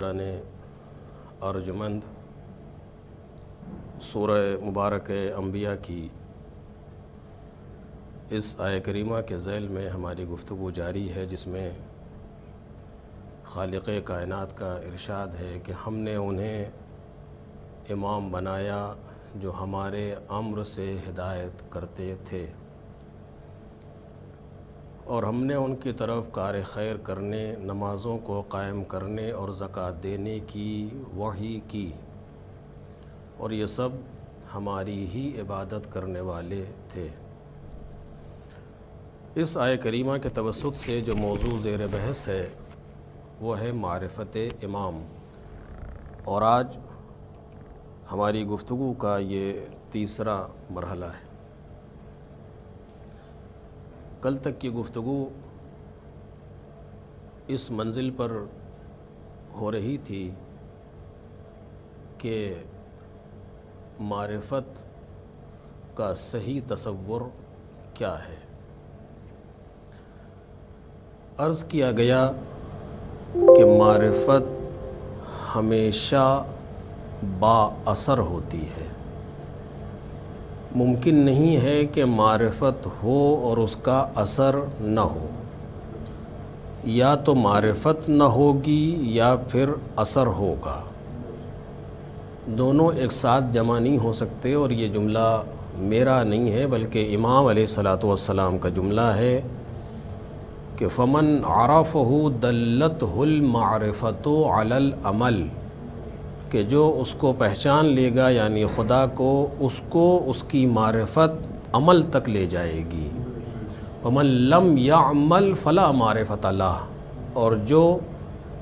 قرآن ارجمند سورہ مبارک انبیاء کی اس آیہ کریمہ کے ذیل میں ہماری گفتگو جاری ہے، جس میں خالق کائنات کا ارشاد ہے کہ ہم نے انہیں امام بنایا جو ہمارے امر سے ہدایت کرتے تھے، اور ہم نے ان کی طرف کار خیر کرنے، نمازوں کو قائم کرنے اور زکوٰۃ دینے کی وحی کی، اور یہ سب ہماری ہی عبادت کرنے والے تھے۔ اس آیہ کریمہ کے توسط سے جو موضوع زیر بحث ہے وہ ہے معرفت امام، اور آج ہماری گفتگو کا یہ تیسرا مرحلہ ہے۔ کل تک کی گفتگو اس منزل پر ہو رہی تھی کہ معرفت کا صحیح تصور کیا ہے۔ عرض کیا گیا کہ معرفت ہمیشہ با اثر ہوتی ہے۔ ممکن نہیں ہے کہ معرفت ہو اور اس کا اثر نہ ہو، یا تو معرفت نہ ہوگی یا پھر اثر ہوگا، دونوں ایک ساتھ جمع نہیں ہو سکتے۔ اور یہ جملہ میرا نہیں ہے بلکہ امام علیہ الصلوۃ والسلام کا جملہ ہے کہ فمن عرفہ دلتہ المعرفۃ علی العمل، کہ جو اس کو پہچان لے گا یعنی خدا کو اس کی معرفت عمل تک لے جائے گی۔ ومن لم یعمل فلا معرفۃ لہ، اور جو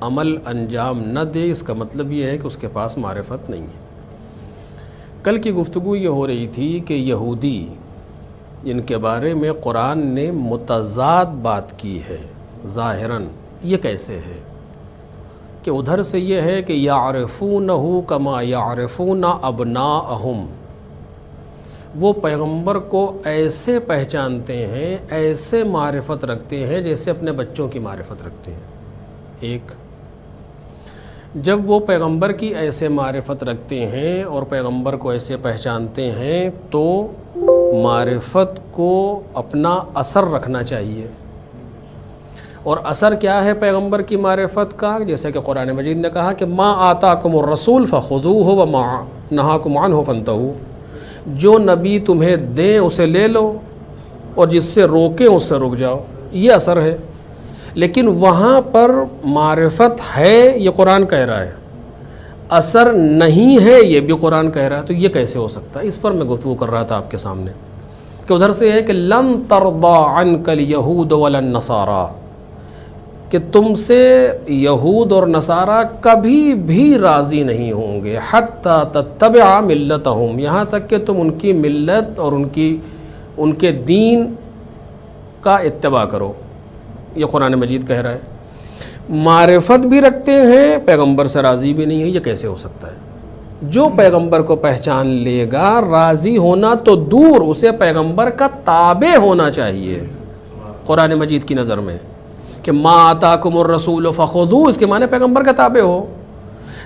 عمل انجام نہ دے اس کا مطلب یہ ہے کہ اس کے پاس معرفت نہیں ہے۔ کل کی گفتگو یہ ہو رہی تھی کہ یہودی جن کے بارے میں قرآن نے متضاد بات کی ہے ظاہراً، یہ کیسے ہے کہ ادھر سے یہ ہے کہ یعرفونہ کما یعرفون ابناءہم، وہ پیغمبر کو ایسے پہچانتے ہیں، ایسے معرفت رکھتے ہیں جیسے اپنے بچوں کی معرفت رکھتے ہیں۔ ایک جب وہ پیغمبر کی ایسے معرفت رکھتے ہیں اور پیغمبر کو ایسے پہچانتے ہیں تو معرفت کو اپنا اثر رکھنا چاہیے۔ اور اثر کیا ہے پیغمبر کی معرفت کا؟ جیسے کہ قرآن مجید نے کہا کہ ما آتاکم الرسول فخذوہ وما نہاکم عنہ فانتہوا، جو نبی تمہیں دیں اسے لے لو اور جس سے روکیں اس سے رک جاؤ، یہ اثر ہے۔ لیکن وہاں پر معرفت ہے یہ قرآن کہہ رہا ہے، اثر نہیں ہے یہ بھی قرآن کہہ رہا ہے، تو یہ کیسے ہو سکتا ہے؟ اس پر میں گفتگو کر رہا تھا آپ کے سامنے کہ ادھر سے ہے کہ لن ترضی عنک الیہود ولا النصارى، کہ تم سے یہود اور نصارہ کبھی بھی راضی نہیں ہوں گے، حتی تتبع ملتہم، یہاں تک کہ تم ان کی ملت اور ان کے دین کا اتباع کرو۔ یہ قرآن مجید کہہ رہا ہے۔ معرفت بھی رکھتے ہیں، پیغمبر سے راضی بھی نہیں ہے، یہ کیسے ہو سکتا ہے؟ جو پیغمبر کو پہچان لے گا، راضی ہونا تو دور، اسے پیغمبر کا تابع ہونا چاہیے قرآن مجید کی نظر میں، کہ ما آتاکم الرسول فخذوہ، اس کے معنی پیغمبر کا تابع ہو۔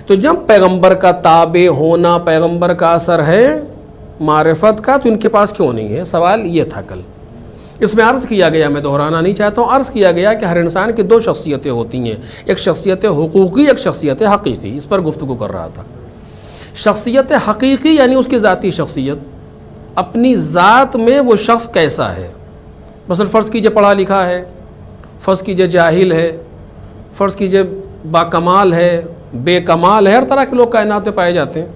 تو جب پیغمبر کا تابع ہونا پیغمبر کا اثر ہے معرفت کا، تو ان کے پاس کیوں نہیں ہے؟ سوال یہ تھا کل۔ اس میں عرض کیا گیا، میں دہرانا نہیں چاہتا ہوں، عرض کیا گیا کہ ہر انسان کی دو شخصیتیں ہوتی ہیں، ایک شخصیت حقوقی، ایک شخصیت حقیقی۔ اس پر گفتگو کر رہا تھا۔ شخصیت حقیقی یعنی اس کی ذاتی شخصیت، اپنی ذات میں وہ شخص کیسا ہے۔ مثلا فرض کیجئے پڑھا لکھا ہے، فرض کیجئے جاہل ہے، فرض کیجئے باکمال ہے، بے کمال ہے، ہر طرح کے لوگ کائنات میں پائے جاتے ہیں۔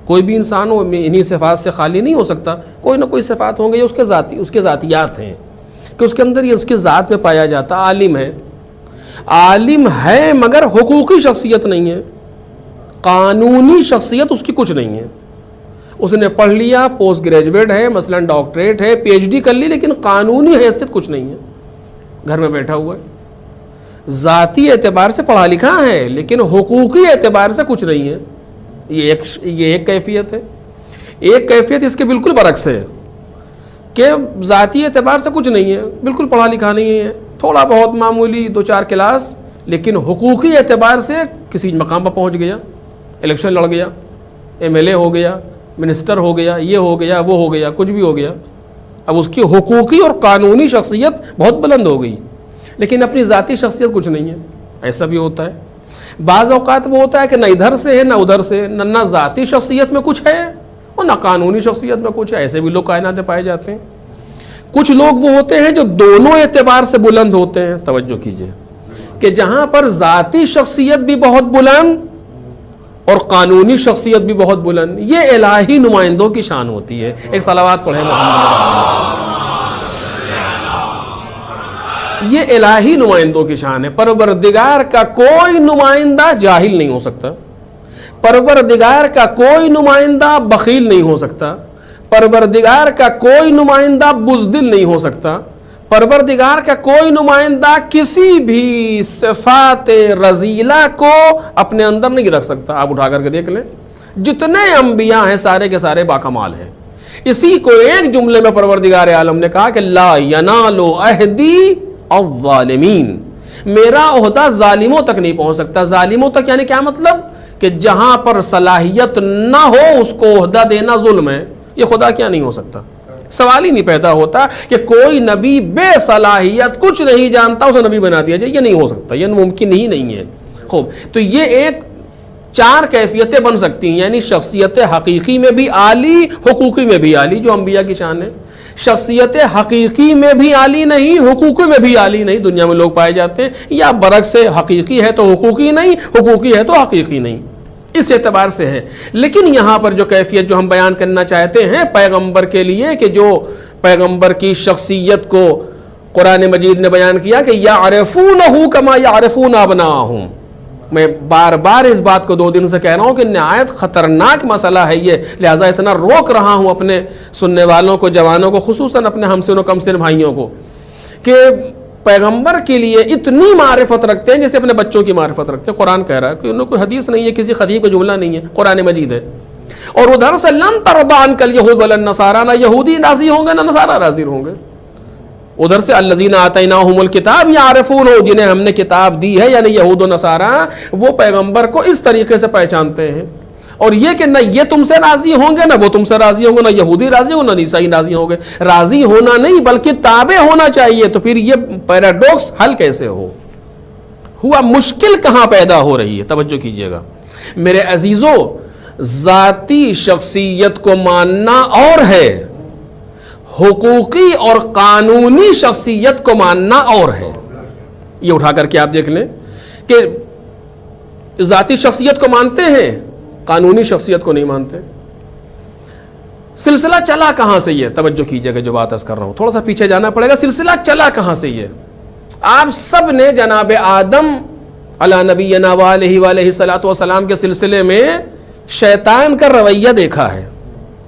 کوئی بھی انسان انہی صفات سے خالی نہیں ہو سکتا، کوئی نہ کوئی صفات ہوں گے، یہ اس کے ذاتیات ہیں کہ اس کے اندر یہ اس کی ذات میں پایا جاتا۔ عالم ہے مگر حقوقی شخصیت نہیں ہے، قانونی شخصیت اس کی کچھ نہیں ہے۔ اس نے پڑھ لیا، پوسٹ گریجویٹ ہے، مثلا ڈاکٹریٹ ہے، پی ایچ ڈی کر لی، لیکن قانونی حیثیت کچھ نہیں ہے، گھر میں بیٹھا ہوا ہے۔ ذاتی اعتبار سے پڑھا لکھا ہے لیکن حقوقی اعتبار سے کچھ نہیں ہے۔ یہ ایک کیفیت ہے۔ ایک کیفیت اس کے بالکل برعکس ہے کہ ذاتی اعتبار سے کچھ نہیں ہے، بالکل پڑھا لکھا نہیں ہے، تھوڑا بہت معمولی 2-4 کلاس، لیکن حقوقی اعتبار سے کسی مقام پر پہنچ گیا، الیکشن لڑ گیا، MLA ہو گیا، منسٹر ہو گیا، یہ ہو گیا، وہ ہو گیا، کچھ بھی ہو گیا، اب اس کی حقوقی اور قانونی شخصیت بہت بلند ہو گئی، لیکن اپنی ذاتی شخصیت کچھ نہیں ہے. ایسا بھی ہوتا ہے. بعض اوقات وہ ہوتا ہے کہ نہ ادھر سے ہے نہ ادھر سے، نہ ذاتی شخصیت میں کچھ ہے اور نہ قانونی شخصیت میں کچھ ہے. ایسے بھی لوگ کائنات میں پائے جاتے ہیں. کچھ لوگ وہ ہوتے ہیں جو دونوں اعتبار سے بلند ہوتے ہیں. توجہ کیجئے کہ جہاں پر ذاتی شخصیت بھی بہت بلند اور قانونی شخصیت بھی بہت بلند، یہ الہی نمائندوں کی شان ہوتی ہے. ایک صلوات پڑھیں محمد. یہ الہی نمائندوں کی شان ہے. پروردگار کا کوئی نمائندہ جاہل نہیں ہو سکتا، پروردگار کا کوئی نمائندہ بخیل نہیں ہو سکتا، پروردگار کا کوئی نمائندہ بزدل نہیں ہو سکتا، پروردگار کا کوئی نمائندہ کسی بھی صفات رذیلہ کو اپنے اندر نہیں رکھ سکتا. آپ اٹھا کر کے دیکھ لیں، جتنے انبیاء ہیں سارے کے سارے باکمال ہیں. اسی کو ایک جملے میں پروردگار عالم نے کہا کہ لا ینال عہدی الظالمین، میرا عہدہ ظالموں تک نہیں پہنچ سکتا. ظالموں تک یعنی کیا مطلب؟ کہ جہاں پر صلاحیت نہ ہو اس کو عہدہ دینا ظلم ہے. یہ خدا کیا نہیں ہو سکتا؟ سوال ہی نہیں پیدا ہوتا کہ کوئی نبی بے صلاحیت کچھ نہیں جانتا اسے نبی بنا دیا جائے. یہ نہیں ہو سکتا، یہ ممکن ہی نہیں ہے. خوب، تو یہ ایک 4 کیفیتیں بن سکتی ہیں، یعنی شخصیت حقیقی میں بھی عالی، حقوقی میں بھی عالی، جو انبیاء کی شان ہے. شخصیت حقیقی میں بھی عالی نہیں، حقوقی میں بھی عالی نہیں، دنیا میں لوگ پائے جاتے ہیں. یا برعکس سے حقیقی ہے تو حقوقی نہیں، حقوقی ہے تو حقیقی نہیں. اس اعتبار سے ہے. لیکن یہاں پر جو کیفیت جو ہم بیان کرنا چاہتے ہیں پیغمبر کے لیے، کہ جو پیغمبر کی شخصیت کو قرآن مجید نے بیان کیا کہ یعرفونہ کما یعرفون ابناءہم. میں بار بار اس بات کو 2 دن سے کہہ رہا ہوں کہ نہایت خطرناک مسئلہ ہے یہ، لہٰذا اتنا روک رہا ہوں اپنے سننے والوں کو، جوانوں کو، خصوصاً اپنے ہم سن و کم سن بھائیوں کو، کہ پیغمبر کے لیے اتنی معرفت رکھتے ہیں جیسے اپنے بچوں کی معرفت رکھتے ہیں. قرآن کہہ رہا ہے کہ انہوں کوئی حدیث نہیں ہے، کسی خطیب کا جملہ نہیں ہے، قرآن مجید ہے. اور ادھر سے لن ترضی عنک الیہود ولا النصارى، نہ یہودی راضی ہوں گے نہ نصارہ راضی ہوں گے. ادھر سے الذین آتیناہم الکتاب یعرفونہ، جنہیں ہم نے کتاب دی ہے یعنی یہود و نصارہ، وہ پیغمبر کو اس طریقے سے پہچانتے ہیں. اور یہ کہ نہ یہ تم سے راضی ہوں گے نہ وہ تم سے راضی ہوں گے، نہ یہودی راضی ہوں گے نہ عیسائی راضی ہوں گے. راضی ہونا نہیں بلکہ تابع ہونا چاہیے. تو پھر یہ پیراڈوکس حل کیسے ہوا؟ مشکل کہاں پیدا ہو رہی ہے؟ توجہ کیجئے گا میرے عزیزو. ذاتی شخصیت کو ماننا اور ہے، حقوقی اور قانونی شخصیت کو ماننا اور ہے. یہ اٹھا کر کے آپ دیکھ لیں کہ ذاتی شخصیت کو مانتے ہیں، قانونی شخصیت کو نہیں مانتے. سلسلہ چلا کہاں سے یہ؟ توجہ کیجئے گا جو بات عرض کر رہا ہوں، تھوڑا سا پیچھے جانا پڑے گا. سلسلہ چلا کہاں سے یہ؟ آپ سب نے جناب آدم علی نبینا وعلیہ الصلوۃ والسلام کے سلسلے میں شیطان کا رویہ دیکھا ہے.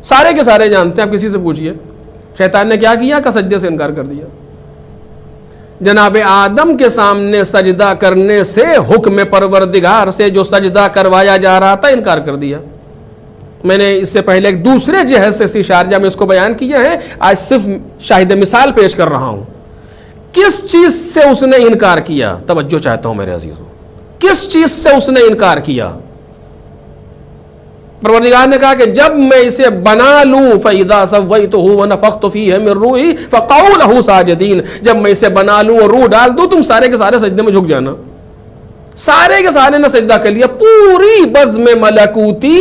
سارے کے سارے جانتے ہیں، آپ کسی سے پوچھئے شیطان نے کیا کیا؟ کہ سجدے سے انکار کر دیا. جناب آدم کے سامنے سجدہ کرنے سے، حکم پروردگار سے جو سجدہ کروایا جا رہا تھا، انکار کر دیا. میں نے اس سے پہلے ایک دوسرے جہت سے اسی شارجہ میں اس کو بیان کیا ہے، آج صرف شاہد مثال پیش کر رہا ہوں. کس چیز سے اس نے انکار کیا؟ توجہ چاہتا ہوں میرے عزیزوں، کس چیز سے اس نے انکار کیا؟ پروردگار نے کہا کہ جب میں اسے بنا لوں فَإِذَا سَوَّيْتُهُ وَنَفَخْتُ فِيهِ مِن رُوحِي فَقَعُوا لَهُ سَاجِدِينَ. جب میں اسے بنا لوں اور روح ڈال دوں، تم سارے کے سارے سجدے میں جھک جانا. سارے کے سارے نے سجدہ کر لیا. پوری بزم ملکوتی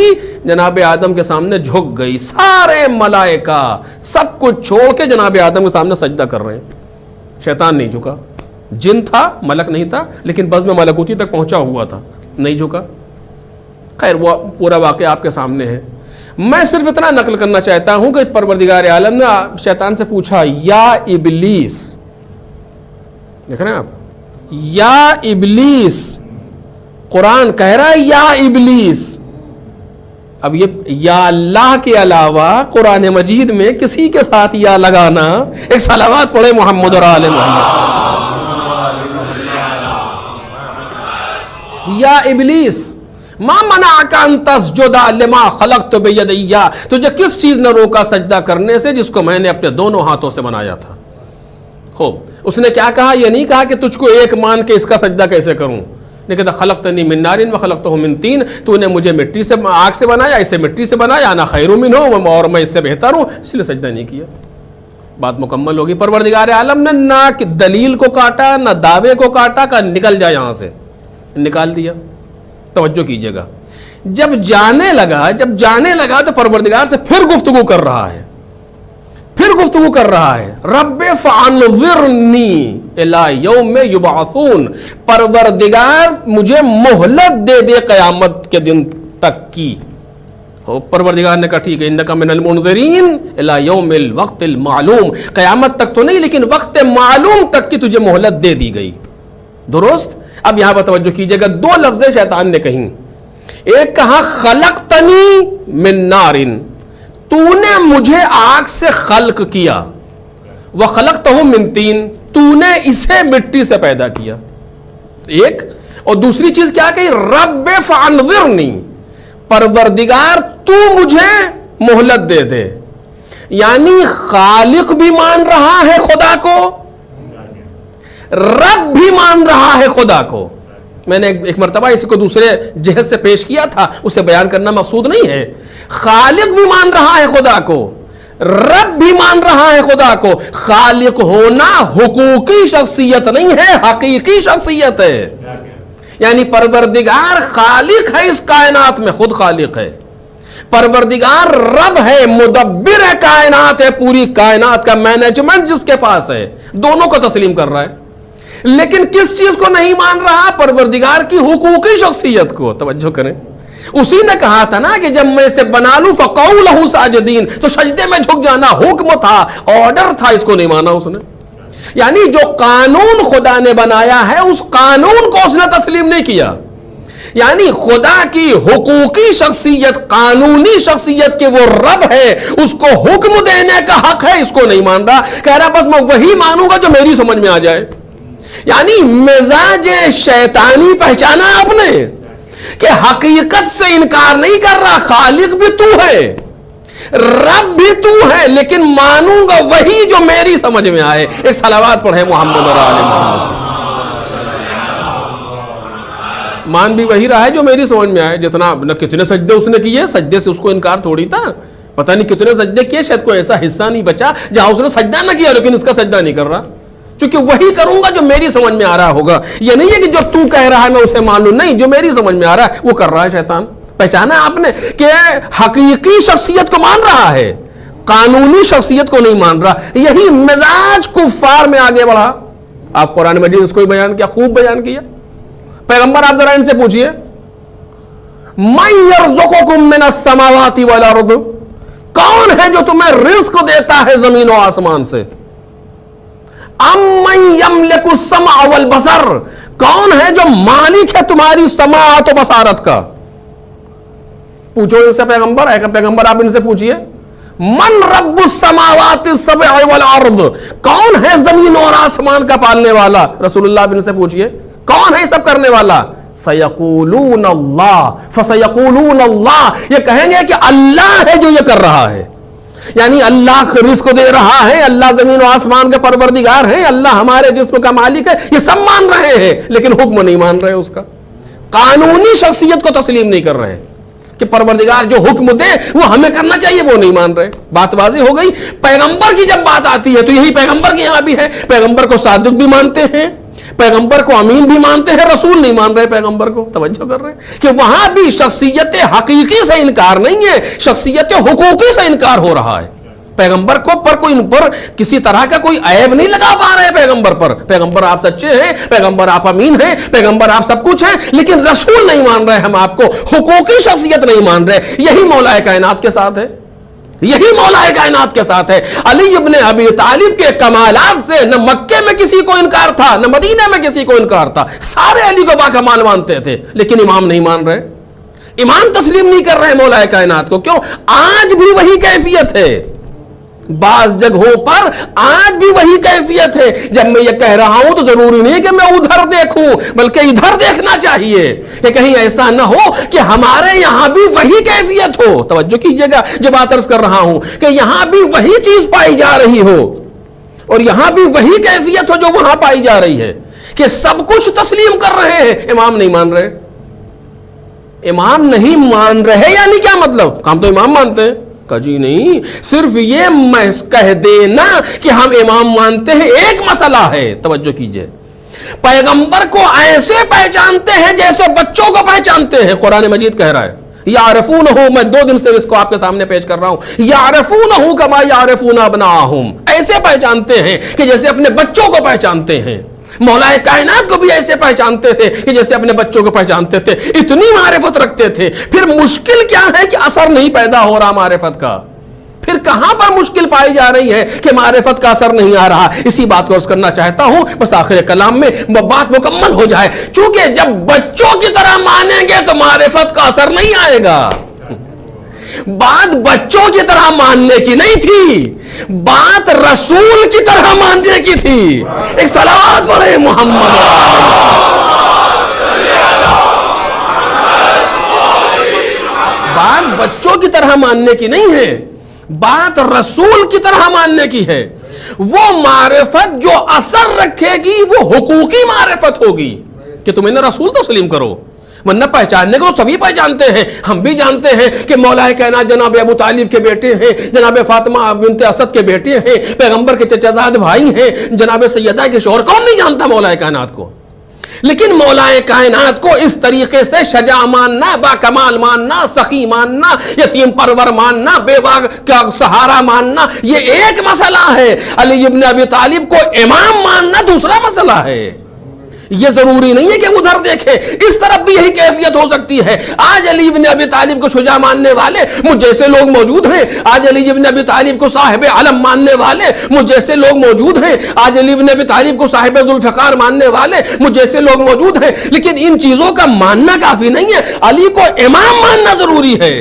جناب آدم کے سامنے جھک گئی. سارے ملائکہ سب کچھ چھوڑ کے جناب آدم کے سامنے سجدہ کر رہے ہیں. شیطان نہیں جھکا. جن تھا، ملک نہیں تھا، لیکن بزم ملکوتی تک پہنچا ہوا تھا، نہیں جھکا. خیر وہ پورا واقعہ آپ کے سامنے ہے. میں صرف اتنا نقل کرنا چاہتا ہوں کہ پروردگار عالم نے شیطان سے پوچھا یا ابلیس، دیکھ رہے ہیں آپ، یا ابلیس. قرآن کہہ رہا ہے یا ابلیس. اب یہ یا اللہ کے علاوہ قرآن مجید میں کسی کے ساتھ یا لگانا، ایک صلوات پڑھے محمد اور آل محمد. یا ابلیس ما منعک ان تسجد لما خلقت بیدی، تجھے کس چیز نے روکا سجدہ کرنے سے جس کو میں نے اپنے دونوں ہاتھوں سے بنایا تھا. خوب، اس نے کیا کہا؟ یہ نہیں کہا کہ تجھ کو ایک مان کے اس کا سجدہ کیسے کروں، نہیں کہتا خلقتنی من نار وخلقتہ من طین، تو نے مجھے مٹی سے آگ سے بنایا، اسے مٹی سے بنایا، انا خیر منہ، اور میں اس سے بہتر ہوں، اس لیے سجدہ نہیں کیا۔ بات مکمل ہوگی۔ پروردگار عالم نے نہ دلیل کو کاٹا نہ دعوے کو کاٹا، کہ نکل جا یہاں سے، نکال دیا۔ توجہ کیجئے گا، جب جانے لگا تو پروردگار سے پھر گفتگو کر رہا ہے، رب فانظرنی الی یوم یبعثون، پروردگار مجھے مہلت دے دے قیامت کے دن تک کی۔ پروردگار نے کہا ٹھیک ہے، انک من المنذرین الی یوم الوقت المعلوم، قیامت تک تو نہیں لیکن وقت معلوم تک کی تجھے مہلت دے دی گئی، درست۔ اب یہاں پر توجہ کیجئے گا، دو لفظ شیطان نے کہیں، ایک کہا خلقتنی من نار، تو نے مجھے آگ سے خلق کیا، وخلقتہ من طین، تو نے اسے مٹی سے پیدا کیا، ایک۔ اور دوسری چیز کیا کہی؟ رب فانظرنی، پروردگار تو مجھے مہلت دے دے، یعنی خالق بھی مان رہا ہے خدا کو، رب بھی مان رہا ہے خدا کو۔ میں نے ایک مرتبہ اسی کو دوسرے جہت سے پیش کیا تھا، اسے بیان کرنا مقصود نہیں ہے۔ خالق بھی مان رہا ہے خدا کو، رب بھی مان رہا ہے خدا کو۔ خالق ہونا حقوقی شخصیت نہیں ہے، حقیقی شخصیت ہے، یعنی پروردگار خالق ہے، اس کائنات میں خود خالق ہے، پروردگار رب ہے، مدبر ہے کائنات ہے، پوری کائنات کا مینجمنٹ جس کے پاس ہے، دونوں کو تسلیم کر رہا ہے۔ لیکن کس چیز کو نہیں مان رہا؟ پروردگار کی حقوقی شخصیت کو۔ توجہ کریں، اسی نے کہا تھا نا کہ جب میں اسے بنا لوں فقعوا لہ ساجدین، تو سجدے میں جھک جانا حکم تھا، آرڈر تھا، اس کو نہیں مانا اس نے۔ یعنی جو قانون خدا نے بنایا ہے اس قانون کو اس نے تسلیم نہیں کیا، یعنی خدا کی حقوقی شخصیت، قانونی شخصیت کہ وہ رب ہے، اس کو حکم دینے کا حق ہے، اس کو نہیں مان رہا، کہہ رہا بس میں وہی مانوں گا جو میری سمجھ میں آ جائے۔ یعنی مزاج شیطانی پہچانا آپ نے کہ حقیقت سے انکار نہیں کر رہا، خالق بھی تو ہے، رب بھی تو ہے، لیکن مانوں گا وہی جو میری سمجھ میں آئے۔ ایک صلوات پڑھے محمد اور آل محمد۔ مان بھی وہی رہا ہے جو میری سمجھ میں آئے۔ جتنا نہ کتنے سجدے اس نے کیے، سجدے سے اس کو انکار تھوڑی تھا، پتہ نہیں کتنے سجدے کیے، شاید کوئی ایسا حصہ نہیں بچا جہاں اس نے سجدہ نہ کیا لیکن اس کا سجدہ نہیں کر رہا، چونکہ وہی کروں گا جو میری سمجھ میں آ رہا ہوگا۔ یہ نہیں ہے کہ جو تو کہہ رہا ہے میں اسے مان لوں، نہیں، جو میری سمجھ میں آ رہا ہے وہ کر رہا ہے شیطان۔ پہچانا آپ نے کہ حقیقی شخصیت کو مان رہا ہے، قانونی شخصیت کو نہیں مان رہا۔ یہی مزاج کفار میں آگے بڑھا۔ آپ قرآن مجید اس کو بیان کیا، خوب بیان کیا۔ پیغمبر آپ ذرا ان سے پوچھئے، مَن يَرْزُقُكُم مِّنَ السَّمَاوَاتِ وَالْأَرْضِ، کون ہے جو تمہیں رزق دیتا ہے زمین و آسمان سے؟ اَمَّن يَمْلِكُ السَّمْعَ وَالْبَصَرَ، کون ہے جو مالک ہے تمہاری سماعت و بصارت کا؟ پوچھو ان سے پیغمبر، پیغمبر آپ ان سے پوچھئے، من رب السماوات السبع والارض، کون ہے زمین اور آسمان کا پالنے والا؟ رسول اللہ آپ ان سے پوچھئے کون ہے سب کرنے والا؟ سیقولون اللہ، فسیقولون اللہ، یہ کہیں گے کہ اللہ ہے جو یہ کر رہا ہے، یعنی اللہ رزق کو دے رہا ہے، اللہ زمین و آسمان کے پروردگار ہیں، اللہ ہمارے جسم کا مالک ہے، یہ سب مان رہے ہیں لیکن حکم نہیں مان رہے، اس کا قانونی شخصیت کو تسلیم نہیں کر رہے کہ پروردگار جو حکم دے وہ ہمیں کرنا چاہیے، وہ نہیں مان رہے۔ بات واضح ہو گئی۔ پیغمبر کی جب بات آتی ہے تو یہی پیغمبر کے یہاں بھی ہے، پیغمبر کو صادق بھی مانتے ہیں، پیغمبر کو امین بھی مانتے ہیں، رسول نہیں مان رہے پیغمبر کو۔ توجہ کر رہے ہیں کہ وہاں بھی شخصیت حقیقی سے انکار نہیں ہے، شخصیت حقوقی سے انکار ہو رہا ہے۔ پیغمبر کو کوئی ان پر کسی طرح کا کوئی عیب نہیں لگا پا رہے پیغمبر پر، پیغمبر آپ سچے ہیں، پیغمبر آپ امین ہیں، پیغمبر آپ سب کچھ ہیں، لیکن رسول نہیں مان رہے، ہم آپ کو حقوقی شخصیت نہیں مان رہے۔ یہی مولا کائنات کے ساتھ ہے، یہی مولا کائنات کے ساتھ ہے۔ علی ابن ابی طالب کے کمالات سے نہ مکے میں کسی کو انکار تھا نہ مدینہ میں کسی کو انکار تھا، سارے علی کو باکمال مانتے تھے، لیکن امام نہیں مان رہے، امام تسلیم نہیں کر رہے مولا کائنات کو۔ کیوں؟ آج بھی وہی کیفیت ہے، بعض جگہوں پر آج بھی وہی کیفیت ہے۔ جب میں یہ کہہ رہا ہوں تو ضروری نہیں کہ میں ادھر دیکھوں، بلکہ ادھر دیکھنا چاہیے کہ کہیں ایسا نہ ہو کہ ہمارے یہاں بھی وہی کیفیت ہو۔ توجہ کیجئے گا جو بات عرض کر رہا ہوں کہ یہاں بھی وہی چیز پائی جا رہی ہو۔ اور یہاں بھی وہی کیفیت ہو جو وہاں پائی جا رہی ہے کہ سب کچھ تسلیم کر رہے ہیں، امام نہیں مان رہے. امام نہیں مان رہے یعنی کیا مطلب؟ ہم تو امام مانتے ہیں. کہا جی نہیں، صرف یہ کہہ دینا کہ ہم امام مانتے ہیں ایک مسئلہ ہے. توجہ کیجئے، پیغمبر کو ایسے پہچانتے ہیں جیسے بچوں کو پہچانتے ہیں. قرآن مجید کہہ رہا ہے یعرفونہ، میں 2 دن سے اس کو آپ کے سامنے پیش کر رہا ہوں، یعرفونہ کما یعرفون ابناءہم، ایسے پہچانتے ہیں کہ جیسے اپنے بچوں کو پہچانتے ہیں. مولا کائنات کو بھی ایسے پہچانتے تھے کہ جیسے اپنے بچوں کو پہچانتے تھے. اتنی معرفت رکھتے تھے. پھر مشکل کیا ہے کہ اثر نہیں پیدا ہو رہا معرفت کا. پھر کہاں پر مشکل پائی جا رہی ہے کہ معرفت کا اثر نہیں آ رہا؟ اسی بات کو عرض کرنا چاہتا ہوں بس آخر کلام میں بات مکمل ہو جائے. چونکہ جب بچوں کی طرح مانیں گے تو معرفت کا اثر نہیں آئے گا. بات بچوں کی طرح ماننے کی نہیں تھی، بات رسول کی طرح ماننے کی تھی. ایک صلوات پڑھے محمد. بات بچوں کی طرح ماننے کی نہیں ہے، بات رسول کی طرح ماننے کی ہے. وہ معرفت جو اثر رکھے گی وہ حقوقی معرفت ہوگی کہ تم انہیں رسول تسلیم کرو. ورنہ پہچاننے کو سبھی پہچانتے ہیں. ہم بھی جانتے ہیں کہ مولا کائنات جناب ابو طالب کے بیٹے ہیں، جناب فاطمہ بنت اسد کے بیٹے ہیں، پیغمبر کے چچا زاد بھائی ہیں، جناب سیدہ کے شوہر. کون نہیں جانتا مولا کائنات کو؟ لیکن مولا کائنات کو اس طریقے سے شجاع ماننا، با کمال ماننا، سخی ماننا، یتیم پرور ماننا، بیوہ کا سہارا ماننا، یہ ایک مسئلہ ہے. علی ابن ابی طالب کو امام ماننا دوسرا مسئلہ ہے. یہ ضروری نہیں ہے کہ ادھر دیکھیں، اس طرف بھی یہی کیفیت ہو سکتی ہے. آج علی بن ابی طالب کو شجاع ماننے والے مجھ جیسے لوگ موجود ہیں. آج علی بن ابی طالب کو صاحب علم ماننے والے مجھ جیسے لوگ موجود ہیں. آج علی بن ابی طالب کو صاحب ذوالفقار ماننے والے مجھ جیسے لوگ موجود ہیں. لیکن ان چیزوں کا ماننا کافی نہیں ہے، علی کو امام ماننا ضروری ہے.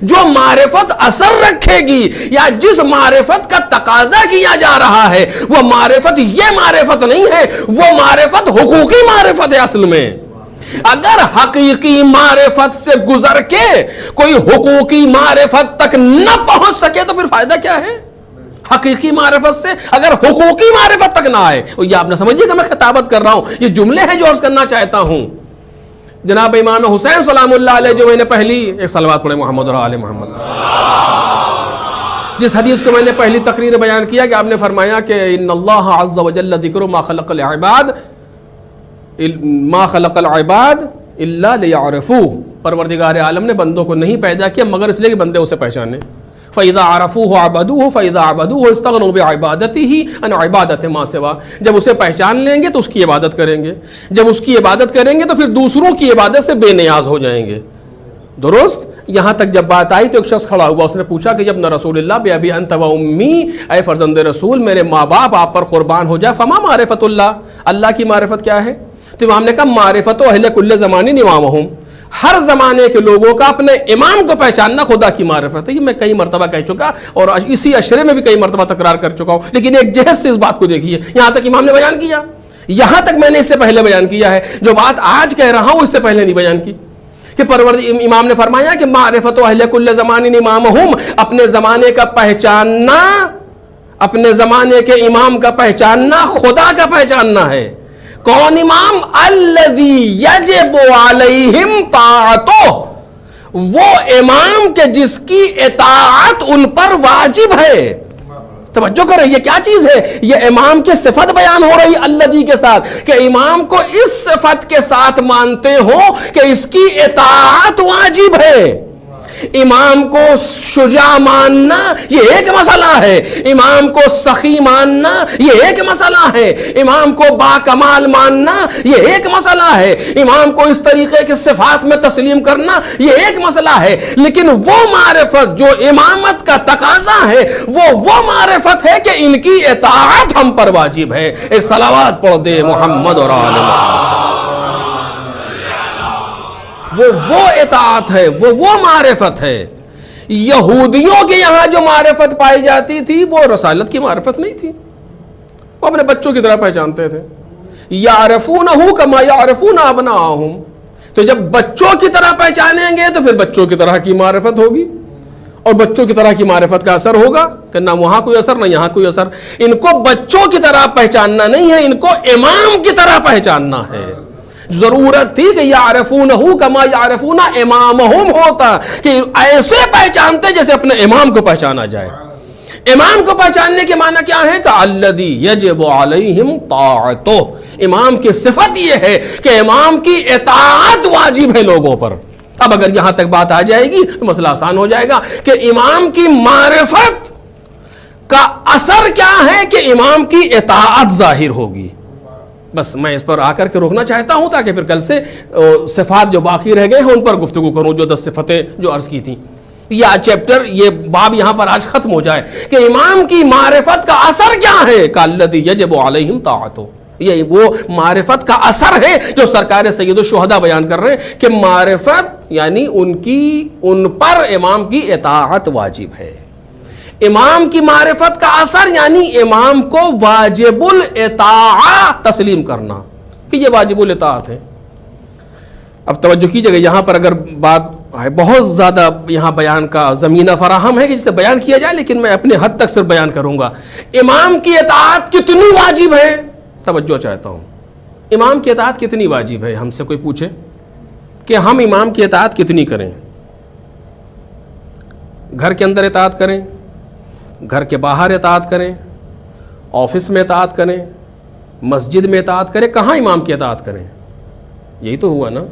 جو معرفت اثر رکھے گی یا جس معرفت کا تقاضا کیا جا رہا ہے وہ معرفت یہ معرفت نہیں ہے، وہ معرفت حقوقی معرفت ہے. اصل میں اگر حقیقی معرفت سے گزر کے کوئی حقوقی معرفت تک نہ پہنچ سکے تو پھر فائدہ کیا ہے؟ حقیقی معرفت سے اگر حقوقی معرفت تک نہ آئے. یہ آپ نے سمجھیے کہ میں خطابت کر رہا ہوں، یہ جملے ہیں جو عرض کرنا چاہتا ہوں. جناب امام حسین سلام اللہ علیہ جو میں نے پہلی ایک صلوات پڑھے محمد اور آل محمد، جس حدیث کو میں نے پہلی تقریر بیان کیا کہ آپ نے فرمایا کہ ان اللہ عز وجل ذکر ما خلق العباد الا لیعرفوہ. پروردگار عالم نے بندوں کو نہیں پیدا کیا مگر اس لیے کہ بندے اسے پہچانے. فَإِذَا عَرَفُوهُ عَبَدُوهُ فَإِذَا عَبَدُوهُ اسْتَغْنُوا بِعِبَادَتِهِ عَنْ عِبَادَةِ مَا سِوَاهُ. جب اسے پہچان لیں گے تو اس کی عبادت کریں گے، جب اس کی عبادت کریں گے تو پھر دوسروں کی عبادت سے بے نیاز ہو جائیں گے. درست. یہاں تک جب بات آئی تو ایک شخص کھڑا ہوا، اس نے پوچھا کہ ابن رسول اللہ بِأَبِي أَنْتَ وَأُمِّي، اے فرزند رسول میرے ماں باپ آپ پر قربان ہو جائے. فما معرفت اللہ، اللہ کی معرفت کیا ہے؟ تو امام نے کہا معرفت اہل کل زمان امامہم، ہر زمانے کے لوگوں کا اپنے امام کو پہچاننا خدا کی معرفت ہے. یہ میں کئی مرتبہ کہہ چکا اور اسی اشرے میں بھی کئی مرتبہ تکرار کر چکا ہوں، لیکن ایک جہد سے اس بات کو دیکھیے. یہاں تک امام نے بیان کیا، یہاں تک میں نے اس سے پہلے بیان کیا ہے. جو بات آج کہہ رہا ہوں اس سے پہلے نہیں بیان کی کہ امام نے فرمایا کہ معرفت اہل کل زمان امامہم، اپنے زمانے کا پہچاننا، اپنے زمانے کے امام کا پہچاننا خدا کا پہچاننا ہے. کون امام؟ الذی یجب علیہم طاعتہ، وہ امام کے جس کی اطاعت ان پر واجب ہے. توجہ کریں، یہ کیا چیز ہے؟ یہ امام کی صفت بیان ہو رہی الذی کے ساتھ کہ امام کو اس صفت کے ساتھ مانتے ہو کہ اس کی اطاعت واجب ہے. امام کو شجاع ماننا یہ ایک مسئلہ ہے، امام کو سخی ماننا یہ ایک مسئلہ ہے، امام کو با کمال ماننا یہ ایک مسئلہ ہے، امام کو اس طریقے کے صفات میں تسلیم کرنا یہ ایک مسئلہ ہے. لیکن وہ معرفت جو امامت کا تقاضا ہے وہ معرفت ہے کہ ان کی اطاعت ہم پر واجب ہے. ایک صلوات پڑھ دے محمد اور آل محمد. وہ اطاعت ہے، وہ معرفت ہے. یہودیوں کے یہاں جو معرفت پائی جاتی تھی وہ رسالت کی معرفت نہیں تھی، وہ اپنے بچوں کی طرح پہچانتے تھے. یعرفونہ کما یعرفون ابناءہم، تو جب بچوں کی طرح پہچانیں گے تو پھر بچوں کی طرح کی معرفت ہوگی، اور بچوں کی طرح کی معرفت کا اثر ہوگا کہ نہ وہاں کوئی اثر نہ یہاں کوئی اثر. ان کو بچوں کی طرح پہچاننا نہیں ہے, ان کو امام کی طرح پہچاننا ہے. ضرورت تھی کہ یعرفونہ کما یعرفون امامہم ہوتا, کہ ایسے پہچانتے جیسے اپنے امام کو پہچانا جائے. امام کو پہچاننے کے معنی کیا ہے کہ الذی یجب علیہم طاعتہ, امام کی صفت یہ ہے کہ امام کی اطاعت واجب ہے لوگوں پر. اب اگر یہاں تک بات آ جائے گی تو مسئلہ آسان ہو جائے گا کہ امام کی معرفت کا اثر کیا ہے کہ امام کی اطاعت ظاہر ہوگی. بس میں اس پر آ کر کے روکنا چاہتا ہوں تاکہ پھر کل سے صفات جو باقی رہ گئے ہیں ان پر گفتگو کروں, جو 10 صفتیں جو عرض کی تھیں. یہ چیپٹر, یہ باب یہاں پر آج ختم ہو جائے کہ امام کی معرفت کا اثر کیا ہے کہ الذی یجب علیہم طاعتہ. یہ وہ معرفت کا اثر ہے جو سرکار سید الشہداء بیان کر رہے ہیں کہ معرفت یعنی ان پر امام کی اطاعت واجب ہے. امام کی معرفت کا اثر یعنی امام کو واجب الاطاعت تسلیم کرنا کہ یہ واجب الاطاعت ہے. اب توجہ کیجئے گا, یہاں پر اگر بات ہے بہت زیادہ یہاں بیان کا زمینہ فراہم ہے کہ جسے بیان کیا جائے, لیکن میں اپنے حد تک صرف بیان کروں گا. امام کی اطاعت کتنی واجب ہے, توجہ چاہتا ہوں, امام کی اطاعت کتنی واجب ہے. ہم سے کوئی پوچھے کہ ہم امام کی اطاعت کتنی کریں, گھر کے اندر اطاعت کریں, گھر کے باہر اطاعت کریں, آفس میں اطاعت کریں, مسجد میں اطاعت کریں, کہاں امام کی اطاعت کریں؟ یہی تو ہوا نا.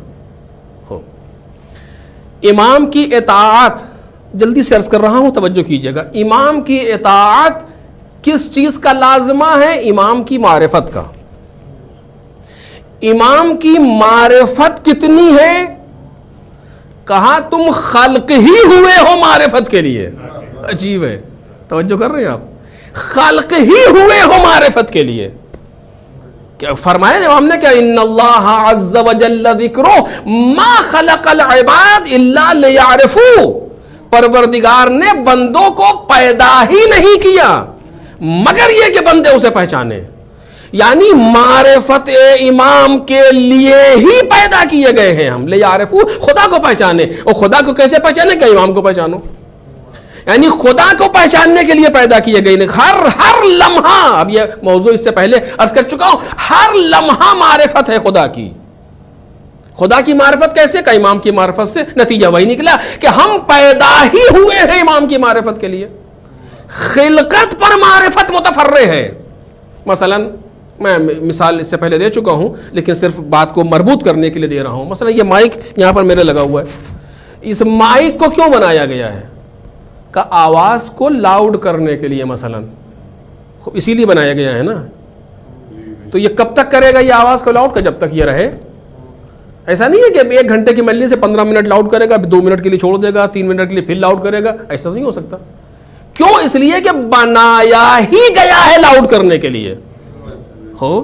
امام کی اطاعت, جلدی سے عرض کر رہا ہوں توجہ کیجئے گا, امام کی اطاعت کس چیز کا لازمہ ہے؟ امام کی معرفت کا. امام کی معرفت کتنی ہے؟ کہا تم خلق ہی ہوئے ہو معرفت کے لیے. عجیب ہے, توجہ کر رہے ہیں آپ, خلق ہی ہوئے ہو معرفت کے لیے. کیا فرمایا امام نے کہ ان اللہ عز وجل ذکرہ ما خلق العباد الا لیعرفوا, پروردگار نے بندوں کو پیدا ہی نہیں کیا مگر یہ کہ بندے اسے پہچانے. یعنی معرفت امام کے لیے ہی پیدا کیے گئے ہیں ہم, لیعرفوا, خدا کو پہچانے. اور خدا کو کیسے پہچانے؟ کہ امام کو پہچانو. یعنی خدا کو پہچاننے کے لیے پیدا کیے گئے. ہر لمحہ, اب یہ موضوع اس سے پہلے عرض کر چکا ہوں, ہر لمحہ معرفت ہے خدا کی. خدا کی معرفت کیسے؟ کہ امام کی معرفت سے. نتیجہ وہی نکلا کہ ہم پیدا ہی ہوئے ہیں امام کی معرفت کے لیے. خلقت پر معرفت متفرع ہے. مثلا میں مثال اس سے پہلے دے چکا ہوں لیکن صرف بات کو مربوط کرنے کے لیے دے رہا ہوں. مثلا یہ مائک یہاں پر میرے لگا ہوا ہے, اس مائک کو کیوں بنایا گیا ہے؟ کہ آواز کو لاؤڈ کرنے کے لیے مثلا, اسی لیے بنایا گیا ہے نا. تو یہ کب تک کرے گا یہ آواز کو لاؤڈ؟ کا جب تک یہ رہے. ایسا نہیں ہے کہ 1 گھنٹے کی مجلس سے 15 منٹ لاؤڈ کرے گا, 2 منٹ کے لیے چھوڑ دے گا, 3 منٹ کے لیے پھر لاؤڈ کرے گا. ایسا نہیں ہو سکتا. کیوں؟ اس لیے کہ بنایا ہی گیا ہے لاؤڈ کرنے کے لیے. ہو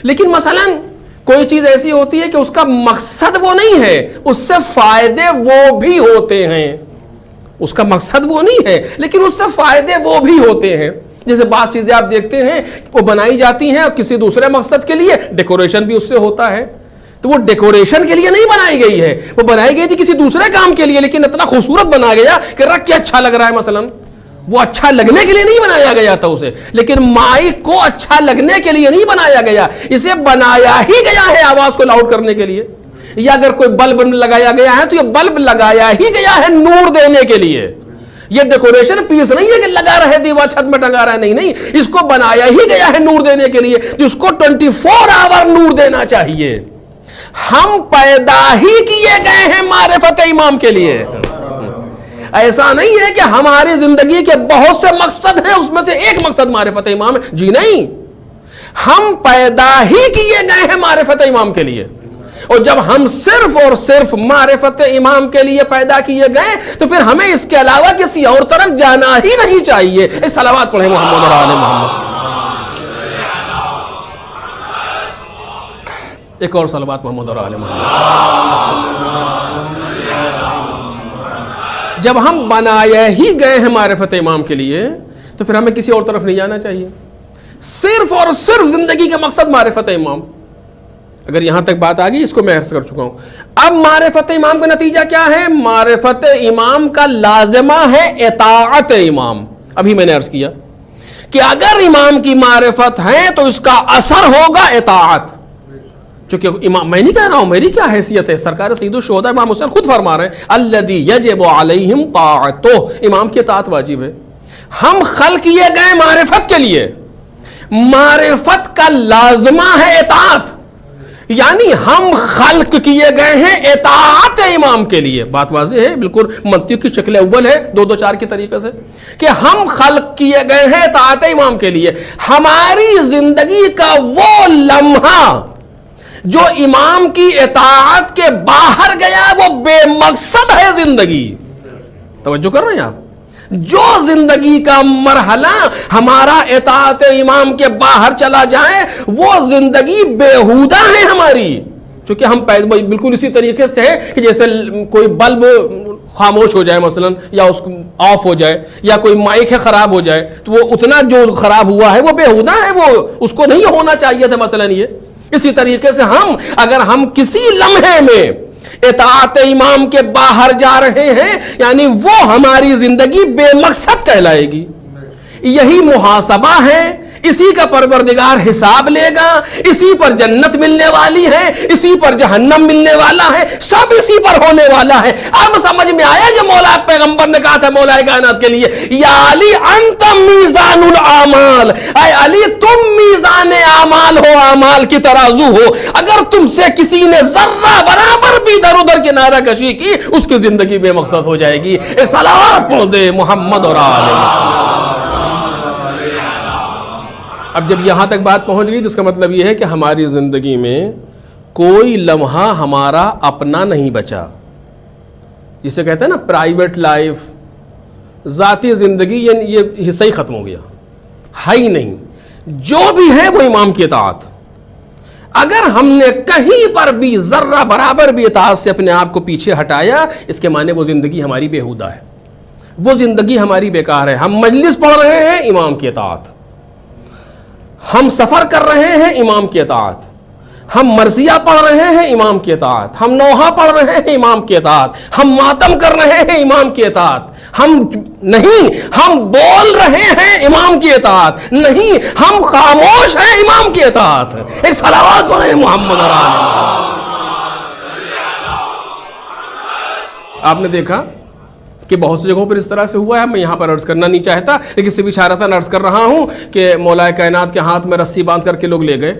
لیکن مثلا کوئی چیز ایسی ہوتی ہے کہ اس کا مقصد وہ نہیں ہے, اس سے فائدے وہ بھی ہوتے ہیں. اس کا مقصد وہ نہیں ہے لیکن اس سے فائدے وہ بھی ہوتے ہیں. جیسے بعض چیزیں آپ دیکھتے ہیں وہ بنائی جاتی ہیں کسی دوسرے مقصد کے لیے, ڈیکوریشن بھی اس سے ہوتا ہے. تو وہ ڈیکوریشن کے لیے نہیں بنائی گئی ہے, وہ بنائی گئی تھی کسی دوسرے کام کے لیے, لیکن اتنا خوبصورت بنا گیا کہ رکھ کے اچھا لگ رہا ہے. مثلا وہ اچھا لگنے کے لیے نہیں بنایا گیا تھا اسے, لیکن مائک کو اچھا لگنے کے لیے نہیں بنایا گیا, اسے بنایا ہی گیا ہے آواز کو لاؤڈ کرنے کے لیے. یا اگر کوئی بلب لگایا گیا ہے تو یہ بلب لگایا ہی گیا ہے نور دینے کے لیے. یہ ڈیکوریشن پیس نہیں ہے کہ لگا رہے دیوار چھت میں ٹنگا رہا ہے, نہیں, اس کو بنایا ہی گیا ہے نور دینے کے لیے, جس کو 24 آور نور دینا چاہیے. ہم پیدا ہی کیے گئے ہیں معرفت امام کے لیے. ایسا نہیں ہے کہ ہماری زندگی کے بہت سے مقصد ہیں, اس میں سے ایک مقصد معرفت امام ہے. جی نہیں, ہم پیدا ہی کیے گئے ہیں معرفت امام کے لیے. اور جب ہم صرف اور صرف معرفت امام کے لیے پیدا کیے گئے تو پھر ہمیں اس کے علاوہ کسی اور طرف جانا ہی نہیں چاہیے. ایک صلوات پڑھیں محمد اور آل محمد. ایک اور صلوات محمد اور آل محمد. جب ہم بنایا ہی گئے ہیں معرفت امام کے لیے تو پھر ہمیں کسی اور طرف نہیں جانا چاہیے. صرف اور صرف زندگی کا مقصد معرفت امام. اگر یہاں تک بات آ گئی، اس کو میں عرض کر چکا ہوں. اب معرفت امام کا نتیجہ کیا ہے؟ معرفت امام کا لازمہ ہے اطاعت امام. ابھی میں نے عرض کیا کہ اگر امام کی معرفت ہے تو اس کا اثر ہوگا اطاعت. چونکہ امام، میں نہیں کہہ رہا ہوں، میری کیا حیثیت ہے، سرکار سید الشہداء امام حسین خود فرما رہے ہیں الذی یجب علیہم طاعتہ، امام کی اطاعت واجب ہے. ہم خلق کیے گئے معرفت کے لیے، معرفت کا لازمہ ہے اطاعت، یعنی ہم خلق کیے گئے ہیں اطاعت امام کے لیے. بات واضح ہے، بالکل منطق کی شکل اول ہے 2 2 4 کے طریقے سے کہ ہم خلق کیے گئے ہیں اطاعت امام کے لیے. ہماری زندگی کا وہ لمحہ جو امام کی اطاعت کے باہر گیا وہ بے مقصد ہے زندگی. توجہ کر رہے ہیں آپ؟ جو زندگی کا مرحلہ ہمارا اطاعت امام کے باہر چلا جائے وہ زندگی بیہودہ ہے ہماری. چونکہ ہم بالکل اسی طریقے سے ہے کہ جیسے کوئی بلب خاموش ہو جائے مثلا، یا اس کو آف ہو جائے، یا کوئی مائک ہے خراب ہو جائے، تو وہ اتنا جو خراب ہوا ہے وہ بیہودہ ہے، وہ اس کو نہیں ہونا چاہیے تھا مثلا. یہ اسی طریقے سے اگر ہم کسی لمحے میں اطاعت امام کے باہر جا رہے ہیں، یعنی وہ ہماری زندگی بے مقصد کہلائے گی. یہی محاسبہ ہے، اسی کا پروردگار حساب لے گا، اسی پر جنت ملنے والی ہے، اسی پر جہنم ملنے والا ہے، سب اسی پر ہونے والا ہے. اب سمجھ میں آیا جو مولا پیغمبر نے کہا تھا مولا کائنات کے لیے، یا علی انت میزان الاعمال، اے علی تم میزان اعمال ہو، اعمال کی ترازو ہو. اگر تم سے کسی نے ذرہ برابر بھی ادھر ادھر کنارہ کشی کی، اس کی زندگی بے مقصد ہو جائے گی. ایک صلوات پڑھ دے محمد اور آل محمد. اب جب یہاں تک بات پہنچ گئی تو اس کا مطلب یہ ہے کہ ہماری زندگی میں کوئی لمحہ ہمارا اپنا نہیں بچا. جسے کہتے ہیں نا پرائیویٹ لائف، ذاتی زندگی، یہ حصہ ہی ختم ہو گیا، ہے ہی نہیں. جو بھی ہے وہ امام کی اطاعت. اگر ہم نے کہیں پر بھی ذرہ برابر بھی اطاعت سے اپنے آپ کو پیچھے ہٹایا، اس کے معنی وہ زندگی ہماری بیہودہ ہے، وہ زندگی ہماری بیکار ہے. ہم مجلس پڑھ رہے ہیں، امام کی اطاعت. ہم سفر کر رہے ہیں، امام کی اطاعت. ہم مرثیہ پڑھ رہے ہیں، امام کی اطاعت. ہم نوحہ پڑھ رہے ہیں، امام کی اطاعت. ہم ماتم کر رہے ہیں، امام کی اطاعت. ہم بول رہے ہیں، امام کی اطاعت نہیں، ہم خاموش ہیں، امام کی اطاعت. ایک صلوات پڑھیں محمد اور آل محمد. آپ نے دیکھا کہ بہت سی جگہوں پر اس طرح سے ہوا ہے. میں یہاں پر عرض کرنا نہیں چاہتا، لیکن صرف اشارتاً عرض کر رہا ہوں کہ مولا کائنات کے ہاتھ میں رسی باندھ کر کے لوگ لے گئے.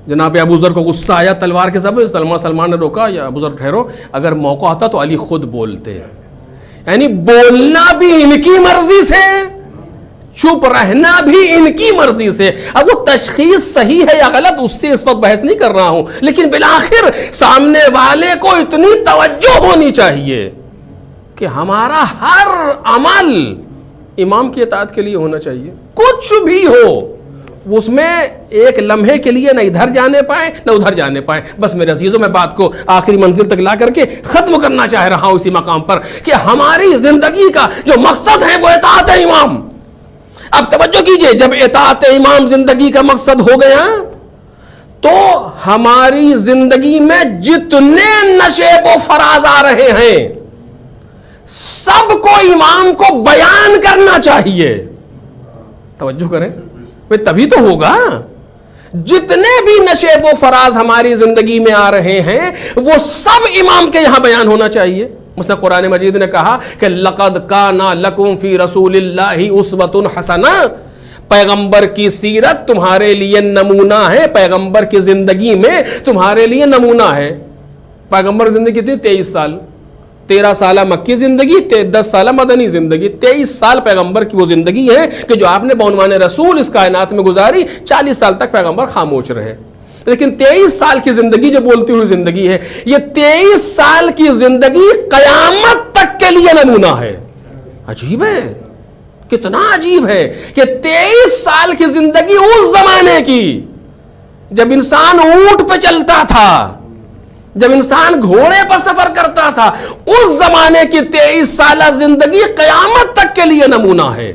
جناب ابو ذر کو غصہ آیا تلوار کے سب، سلمان نے روکا، یا ابو ذر ٹھہرو، اگر موقع آتا تو علی خود بولتے. یعنی بولنا بھی ان کی مرضی سے، چپ رہنا بھی ان کی مرضی سے. اب وہ تشخیص صحیح ہے یا غلط اس سے اس وقت بحث نہیں کر رہا ہوں، لیکن بالآخر سامنے والے کو اتنی توجہ ہونی چاہیے کہ ہمارا ہر عمل امام کی اطاعت کے لیے ہونا چاہیے. کچھ بھی ہو اس میں ایک لمحے کے لیے نہ ادھر جانے پائے نہ ادھر جانے پائے. بس میرے عزیزوں، میں بات کو آخری منزل تک لا کر کے ختم کرنا چاہ رہا ہوں اسی مقام پر کہ ہماری زندگی کا جو مقصد ہے وہ اطاعت امام. اب توجہ کیجئے، جب اطاعت امام زندگی کا مقصد ہو گیا تو ہماری زندگی میں جتنے نشیب و فراز آ رہے ہیں سب کو امام کو بیان کرنا چاہیے. توجہ کریں، تبھی تو ہوگا. جتنے بھی نشیب و فراز ہماری زندگی میں آ رہے ہیں وہ سب امام کے یہاں بیان ہونا چاہیے. مثلا قرآن مجید نے کہا کہ لقد کان لکم فی رسول اللہ اسوۃ حسنہ، پیغمبر کی سیرت تمہارے لیے نمونہ ہے، پیغمبر کی زندگی میں تمہارے لیے نمونہ ہے. پیغمبر زندگی تھی 23 سال، 13 سالہ مکی زندگی، 10 سالہ مدنی زندگی. 23 سال پیغمبر کی وہ زندگی ہے کہ جو آپ نے بعنوان رسول اس کائنات میں گزاری. 40 سال تک پیغمبر خاموش رہے، لیکن 23 سال کی زندگی جو بولتی ہوئی زندگی ہے، یہ 23 سال کی زندگی قیامت تک کے لیے نمونہ ہے. عجیب ہے، کتنا عجیب ہے کہ 23 سال کی زندگی اس زمانے کی جب انسان اونٹ پہ چلتا تھا، جب انسان گھوڑے پر سفر کرتا تھا، اس زمانے کی 23 سالہ زندگی قیامت تک کے لیے نمونہ ہے.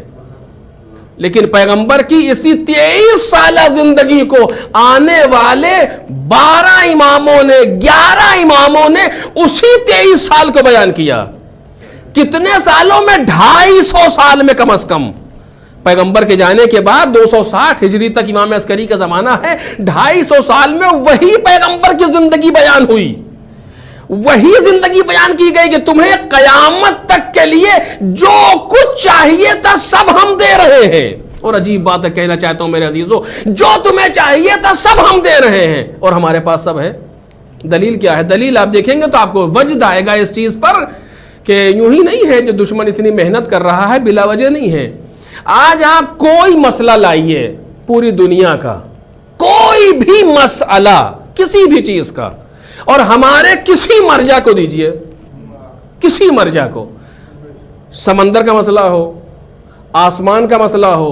لیکن پیغمبر کی اسی 23 سالہ زندگی کو آنے والے 12 اماموں نے 11 اماموں نے اسی 23 سال کو بیان کیا. کتنے سالوں میں؟ 250 سال میں کم از کم. پیغمبر کے جانے کے بعد 260 ہجری تک امام عسکری کا زمانہ ہے. 250 سال میں وہی پیغمبر کی زندگی بیان ہوئی, وہی زندگی بیان کی گئی کہ تمہیں قیامت تک کے لیے جو کچھ چاہیے تھا سب ہم دے رہے ہیں. اور عجیب بات ہے, کہنا چاہتا ہوں میرے عزیزو, جو تمہیں چاہیے تھا سب ہم دے رہے ہیں اور ہمارے پاس سب ہے. دلیل کیا ہے؟ دلیل آپ دیکھیں گے تو آپ کو وجد آئے گا اس چیز پر کہ یوں ہی نہیں ہے جو دشمن اتنی محنت کر رہا ہے بلا وجہ نہیں ہے. آج آپ کوئی مسئلہ لائیے پوری دنیا کا, کوئی بھی مسئلہ کسی بھی چیز کا, اور ہمارے کسی مرجع کو دیجئے, کسی مرجع کو, سمندر کا مسئلہ ہو, آسمان کا مسئلہ ہو,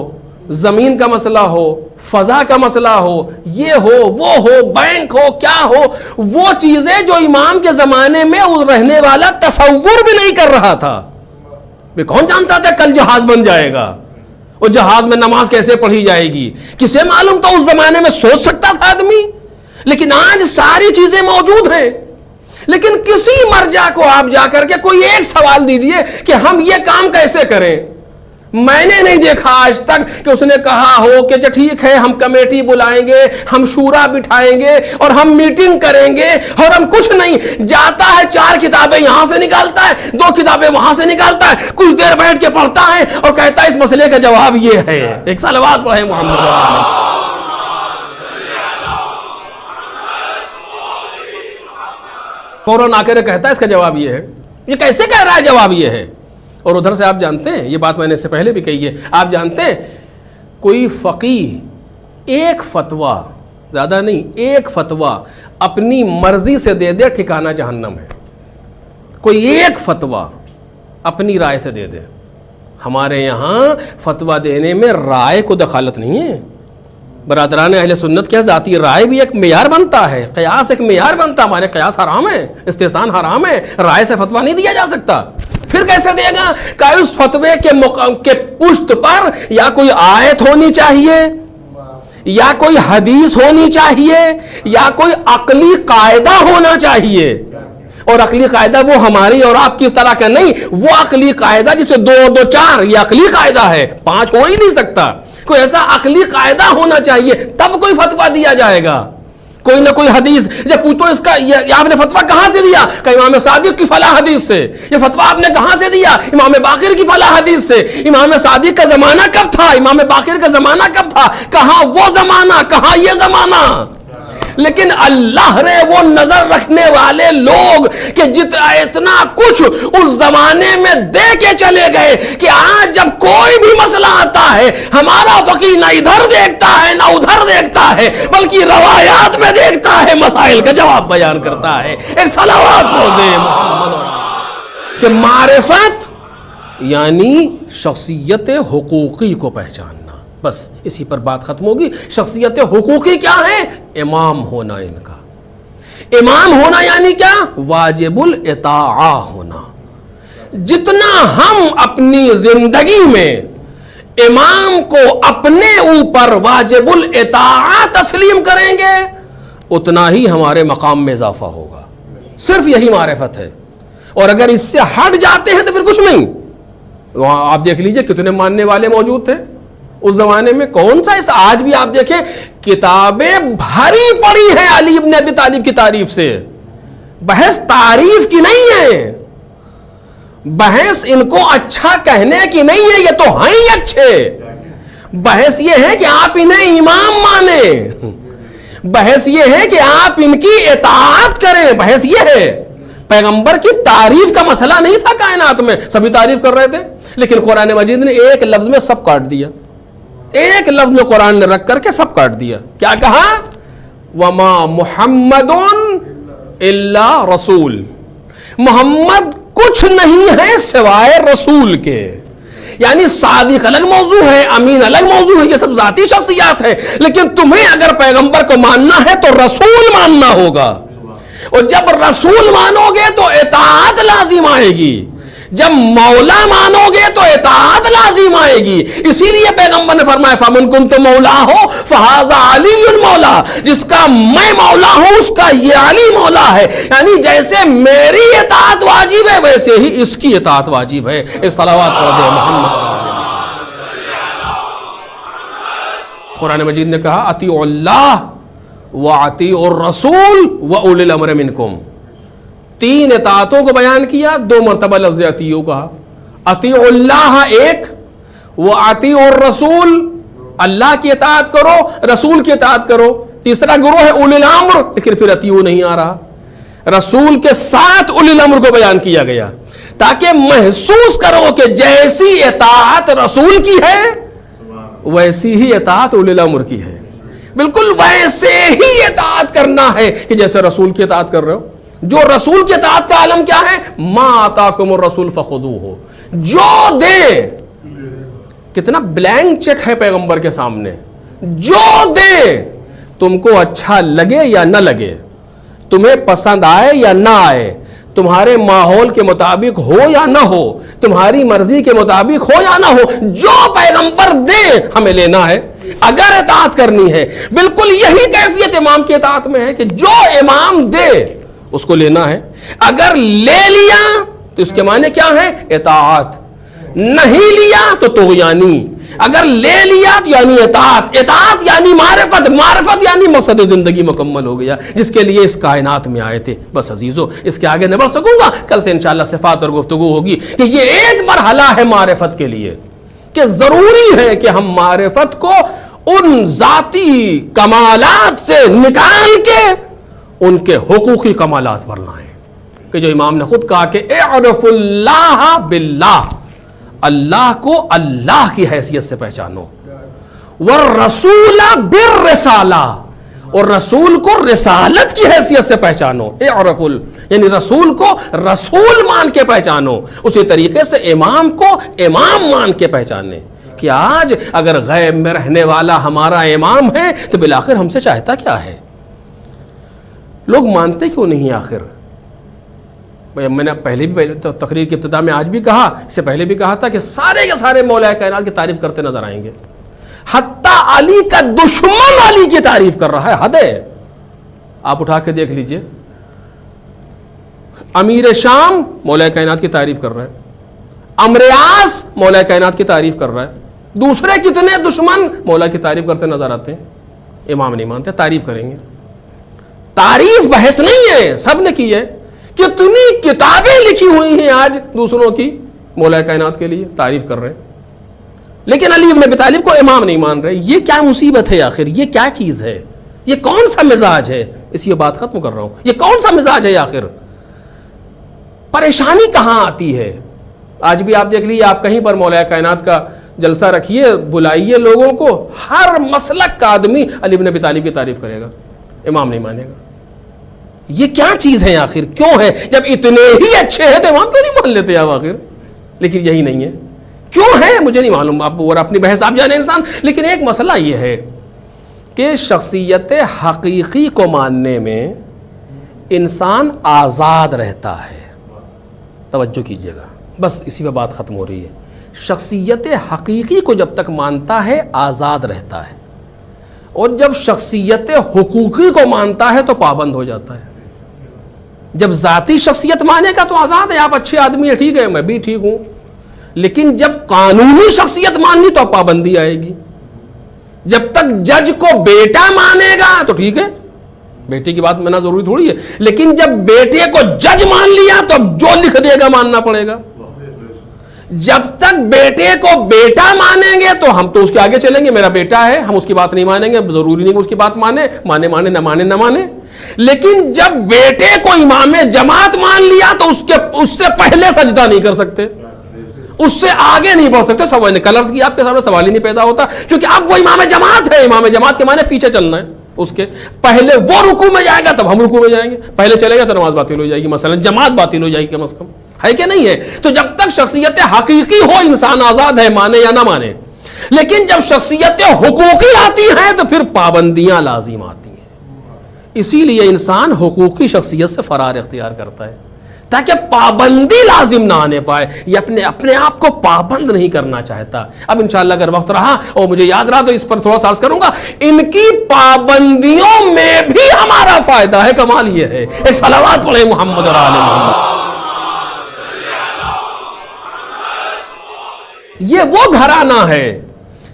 زمین کا مسئلہ ہو, فضا کا مسئلہ ہو, یہ ہو وہ ہو, بینک ہو, کیا ہو, وہ چیزیں جو امام کے زمانے میں رہنے والا تصور بھی نہیں کر رہا تھا. کون جانتا تھا کل جہاز بن جائے گا, اور جہاز میں نماز کیسے پڑھی جائے گی, کسے معلوم تھا اس زمانے میں سوچ سکتا تھا آدمی؟ لیکن آج ساری چیزیں موجود ہیں. لیکن کسی مرجع کو آپ جا کر کے کوئی ایک سوال دیجئے کہ ہم یہ کام کیسے کریں, میں نے نہیں دیکھا آج تک کہ اس نے کہا ہو کہ ٹھیک ہے ہم کمیٹی بلائیں گے, ہم شورا بٹھائیں گے اور ہم میٹنگ کریں گے اور ہم کچھ نہیں. جاتا ہے 4 کتابیں یہاں سے نکالتا ہے, 2 کتابیں وہاں سے نکالتا ہے, کچھ دیر بیٹھ کے پڑھتا ہے اور کہتا ہے اس مسئلے کا جواب یہ ہے. ایک صلوات پڑھیں محمد. فوراً آ کر کہتا ہے اس کا جواب یہ ہے. یہ کیسے کہہ رہا ہے جواب یہ ہے؟ اور ادھر سے آپ جانتے ہیں, یہ بات میں نے اس سے پہلے بھی کہی ہے, آپ جانتے ہیں کوئی فقیہ ایک فتویٰ, زیادہ نہیں, ایک فتویٰ اپنی مرضی سے دے دے ٹھکانہ جہنم ہے. کوئی ایک فتویٰ اپنی رائے سے دے دے. ہمارے یہاں فتویٰ دینے میں رائے کو دخالت نہیں ہے. برادران اہل سنت کے ذاتی رائے بھی ایک معیار بنتا ہے, قیاس ایک معیار بنتا ہے. ہمارے قیاس حرام ہے, استحسان حرام ہے, رائے سے فتویٰ نہیں دیا جا سکتا. پھر کیسے دے گا کہ اس فتوے کے پشت پر یا کوئی آیت ہونی چاہیے, یا کوئی حدیث ہونی چاہیے, یا کوئی عقلی قاعدہ ہونا چاہیے. اور عقلی قاعدہ وہ ہماری اور آپ کی طرح کا نہیں, وہ عقلی قاعدہ جسے 2 2 4 یہ عقلی قاعدہ ہے, 5 ہو ہی نہیں سکتا. کوئی ایسا عقلی قاعدہ ہونا چاہیے تب کوئی فتویٰ دیا جائے گا. کوئی نہ کوئی حدیث, جب پوچھو اس کا یہ آپ نے فتویٰ کہاں سے دیا, کہ امام صادق کی فلاں حدیث سے. یہ فتویٰ آپ نے کہاں سے دیا, امام باقر کی فلاں حدیث سے. امام صادق کا زمانہ کب تھا, امام باقر کا زمانہ کب تھا, کہاں وہ زمانہ, کہاں یہ زمانہ. لیکن اللہ نے وہ نظر رکھنے والے لوگ کہ اتنا کچھ اس زمانے میں دے کے چلے گئے کہ آج جب کوئی بھی مسئلہ آتا ہے ہمارا فقیہ نہ ادھر دیکھتا ہے نہ ادھر دیکھتا ہے, بلکہ روایات میں دیکھتا ہے, مسائل کا جواب بیان کرتا ہے. ایک صلوات پڑھ دے محمد. کہ معرفت یعنی شخصیت حقوقی کو پہچاننا, بس اسی پر بات ختم ہوگی. شخصیت حقوقی کیا ہے؟ امام ہونا. ان کا امام ہونا یعنی کیا؟ واجب الاطاعہ ہونا. جتنا ہم اپنی زندگی میں امام کو اپنے اوپر واجب الاطاعہ تسلیم کریں گے اتنا ہی ہمارے مقام میں اضافہ ہوگا. صرف یہی معرفت ہے. اور اگر اس سے ہٹ جاتے ہیں تو پھر کچھ نہیں. وہاں آپ دیکھ لیجئے کتنے ماننے والے موجود تھے اس زمانے میں. کون سا اس, آج بھی آپ دیکھیں کتابیں بھری پڑی ہیں علی ابن ابی طالب کی تعریف سے. بحث تعریف کی نہیں ہے, بحث ان کو اچھا کہنے کی نہیں ہے, یہ تو ہیں ہی اچھے. بحث یہ ہے کہ آپ انہیں امام مانیں, بحث یہ ہے کہ آپ ان کی اطاعت کریں. بحث یہ ہے, پیغمبر کی تعریف کا مسئلہ نہیں تھا کائنات میں, سبھی تعریف کر رہے تھے. لیکن قرآن مجید نے ایک لفظ میں سب کاٹ دیا, ایک لفظ میں قرآن نے رکھ کر کے سب کاٹ دیا. کیا کہا؟ وما محمد الا رسول, محمد کچھ نہیں ہے سوائے رسول کے. یعنی صادق الگ موضوع ہے, امین الگ موضوع ہے, یہ سب ذاتی شخصیات ہے. لیکن تمہیں اگر پیغمبر کو ماننا ہے تو رسول ماننا ہوگا, اور جب رسول مانو گے تو اطاعت لازم آئے گی. جب مولا مانو گے تو اطاعت لازم آئے گی. اسی لیے پیغمبر نے فرمایا فمن کنت مولا ہو فہذا علی مولا, جس کا میں مولا ہوں اس کا یہ علی مولا ہے. یعنی جیسے میری اطاعت واجب ہے ویسے ہی اس کی اطاعت واجب ہے. ایک صلوات پڑھ دے محمد. قرآن مجید نے کہا اطیعوا اللہ واطیعوا الرسول واولی الامر منکم. 3 اطاعتوں کو بیان کیا, 2 مرتبہ لفظ اطیعوا کہا. اطیعوا اللہ ایک, واطیعوا الرسول اللہ کی اطاعت کرو, رسول کی اطاعت کرو. تیسرا گروہ ہے اولی الامر, لیکن پھر اطیعوا نہیں آ رہا. رسول کے ساتھ اولی الامر کو بیان کیا گیا تاکہ محسوس کرو کہ جیسی اطاعت رسول کی ہے ویسی ہی اطاعت اولی الامر کی ہے. بالکل ویسے ہی اطاعت کرنا ہے کہ جیسے رسول کی اطاعت کر رہے ہو. جو رسول کی اطاعت کا عالم کیا ہے؟ ما آتاکم الرسول فخذوہ, جو دے. کتنا بلینک چیک ہے پیغمبر کے سامنے. جو دے, تم کو اچھا لگے یا نہ لگے, تمہیں پسند آئے یا نہ آئے, تمہارے ماحول کے مطابق ہو یا نہ ہو, تمہاری مرضی کے مطابق ہو یا نہ ہو, جو پیغمبر دے ہمیں لینا ہے اگر اطاعت کرنی ہے. بالکل یہی کیفیت امام کی اطاعت میں ہے کہ جو امام دے اس کو لینا ہے. اگر لے لیا تو اس کے معنی کیا ہے؟ اطاعت. نہیں لیا تو طغیانی. اگر لے لیا تو یعنی اطاعت. اطاعت یعنی معرفت. معرفت یعنی مقصد زندگی مکمل ہو گیا جس کے لیے اس کائنات میں آئے تھے. بس عزیزو, اس کے آگے نہیں بڑھ سکوں گا. کل سے انشاءاللہ صفات اور گفتگو ہوگی کہ یہ ایک مرحلہ ہے معرفت کے لیے کہ ضروری ہے کہ ہم معرفت کو ان ذاتی کمالات سے نکال کے ان کے حقوقی کمالات پر لائیں. کہ جو امام نے خود کہا کہ اعرف اللہ باللہ, اللہ کو اللہ کی حیثیت سے پہچانو. والرسول بالرسالہ, اور رسول کو رسالت کی حیثیت سے پہچانو. اعرف یعنی رسول کو رسول مان کے پہچانو. اسی طریقے سے امام کو امام مان کے پہچانے. کہ آج اگر غیب میں رہنے والا ہمارا امام ہے تو بالآخر ہم سے چاہتا کیا ہے؟ لوگ مانتے کیوں نہیں آخر؟ میں نے پہلے بھی تقریر کی ابتدا میں آج بھی کہا, اس سے پہلے بھی کہا تھا کہ سارے کے سارے مولا کائنات کی تعریف کرتے نظر آئیں گے. حتیٰ علی کا دشمن علی کی تعریف کر رہا ہے. حد ہے. آپ اٹھا کے دیکھ لیجئے, امیر شام مولا کائنات کی تعریف کر رہا ہے, امر عاص مولا کائنات کی تعریف کر رہا ہے. دوسرے کتنے دشمن مولا کی تعریف کرتے نظر آتے ہیں. امام نہیں مانتے, تعریف کریں گے. تعریف بحث نہیں ہے, سب نے کی ہے. کتنی کتابیں لکھی ہوئی ہیں آج دوسروں کی مولا کائنات کے لیے, تعریف کر رہے ہیں, لیکن علی ابن ابی طالب کو امام نہیں مان رہے. یہ کیا مصیبت ہے آخر؟ یہ کیا چیز ہے؟ یہ کون سا مزاج ہے؟ اس یہ بات ختم کر رہا ہوں. یہ کون سا مزاج ہے آخر؟ پریشانی کہاں آتی ہے؟ آج بھی آپ دیکھ لیجیے, آپ کہیں پر مولا کائنات کا جلسہ رکھیے, بلائیے لوگوں کو, ہر مسلک کا آدمی علی ابن ابی طالب کی تعریف کرے گا, امام نہیں مانے گا. یہ کیا چیز ہے آخر؟ کیوں ہے؟ جب اتنے ہی اچھے ہیں تو امام کیوں نہیں مان لیتے آپ آخر؟ لیکن یہی نہیں ہے. کیوں ہے مجھے نہیں معلوم, آپ اور اپنی بحث آپ جانے انسان. لیکن ایک مسئلہ یہ ہے کہ شخصیت حقیقی کو ماننے میں انسان آزاد رہتا ہے. توجہ کیجئے گا, بس اسی پہ بات ختم ہو رہی ہے. شخصیت حقیقی کو جب تک مانتا ہے آزاد رہتا ہے, اور جب شخصیت حقوقی کو مانتا ہے تو پابند ہو جاتا ہے. جب ذاتی شخصیت مانے گا تو آزاد ہے, آپ اچھے آدمی ہیں, ٹھیک ہے, میں بھی ٹھیک ہوں. لیکن جب قانونی شخصیت مان لی تو پابندی آئے گی. جب تک جج کو بیٹا مانے گا تو ٹھیک ہے, بیٹے کی بات ماننا ضروری تھوڑی ہے, لیکن جب بیٹے کو جج مان لیا تو اب جو لکھ دے گا ماننا پڑے گا. جب تک بیٹے کو بیٹا مانیں گے تو ہم تو اس کے آگے چلیں گے, میرا بیٹا ہے, ہم اس کی بات نہیں مانیں گے, ضروری نہیں کہ اس کی بات مانے نہ مانے. لیکن جب بیٹے کو امام جماعت مان لیا تو اس سے پہلے سجدہ نہیں کر سکتے, اس سے آگے نہیں بڑھ سکتے. سوال کلرز کی آپ کے سامنے سوال ہی نہیں پیدا ہوتا, کیونکہ آپ کو امام جماعت ہے. امام جماعت کے معنی پیچھے چلنا ہے, اس کے پہلے وہ رکوع میں جائے گا تب ہم رکوع میں جائیں گے, پہلے چلے گا تو نماز باطل ہو جائے گی, مثلا جماعت باطل ہو جائے گی کم از کم, ہے کہ نہیں ہے؟ تو جب تک شخصیت حقیقی ہو انسان آزاد ہے, مانے یا نہ مانے. لیکن جب شخصیت حقوقی آتی ہیں تو پھر پابندیاں لازم آتی ہیں. اسی لیے انسان حقوقی شخصیت سے فرار اختیار کرتا ہے تاکہ پابندی لازم نہ آنے پائے. یہ اپنے آپ کو پابند نہیں کرنا چاہتا. اب انشاءاللہ اگر وقت رہا اور مجھے یاد رہا تو اس پر تھوڑا سا عرض کروں گا. ان کی پابندیوں میں بھی ہمارا فائدہ ہے. کمال یہ ہے. ایک صلوات پڑھیں محمد اور آل محمد. یہ وہ گھرانہ ہے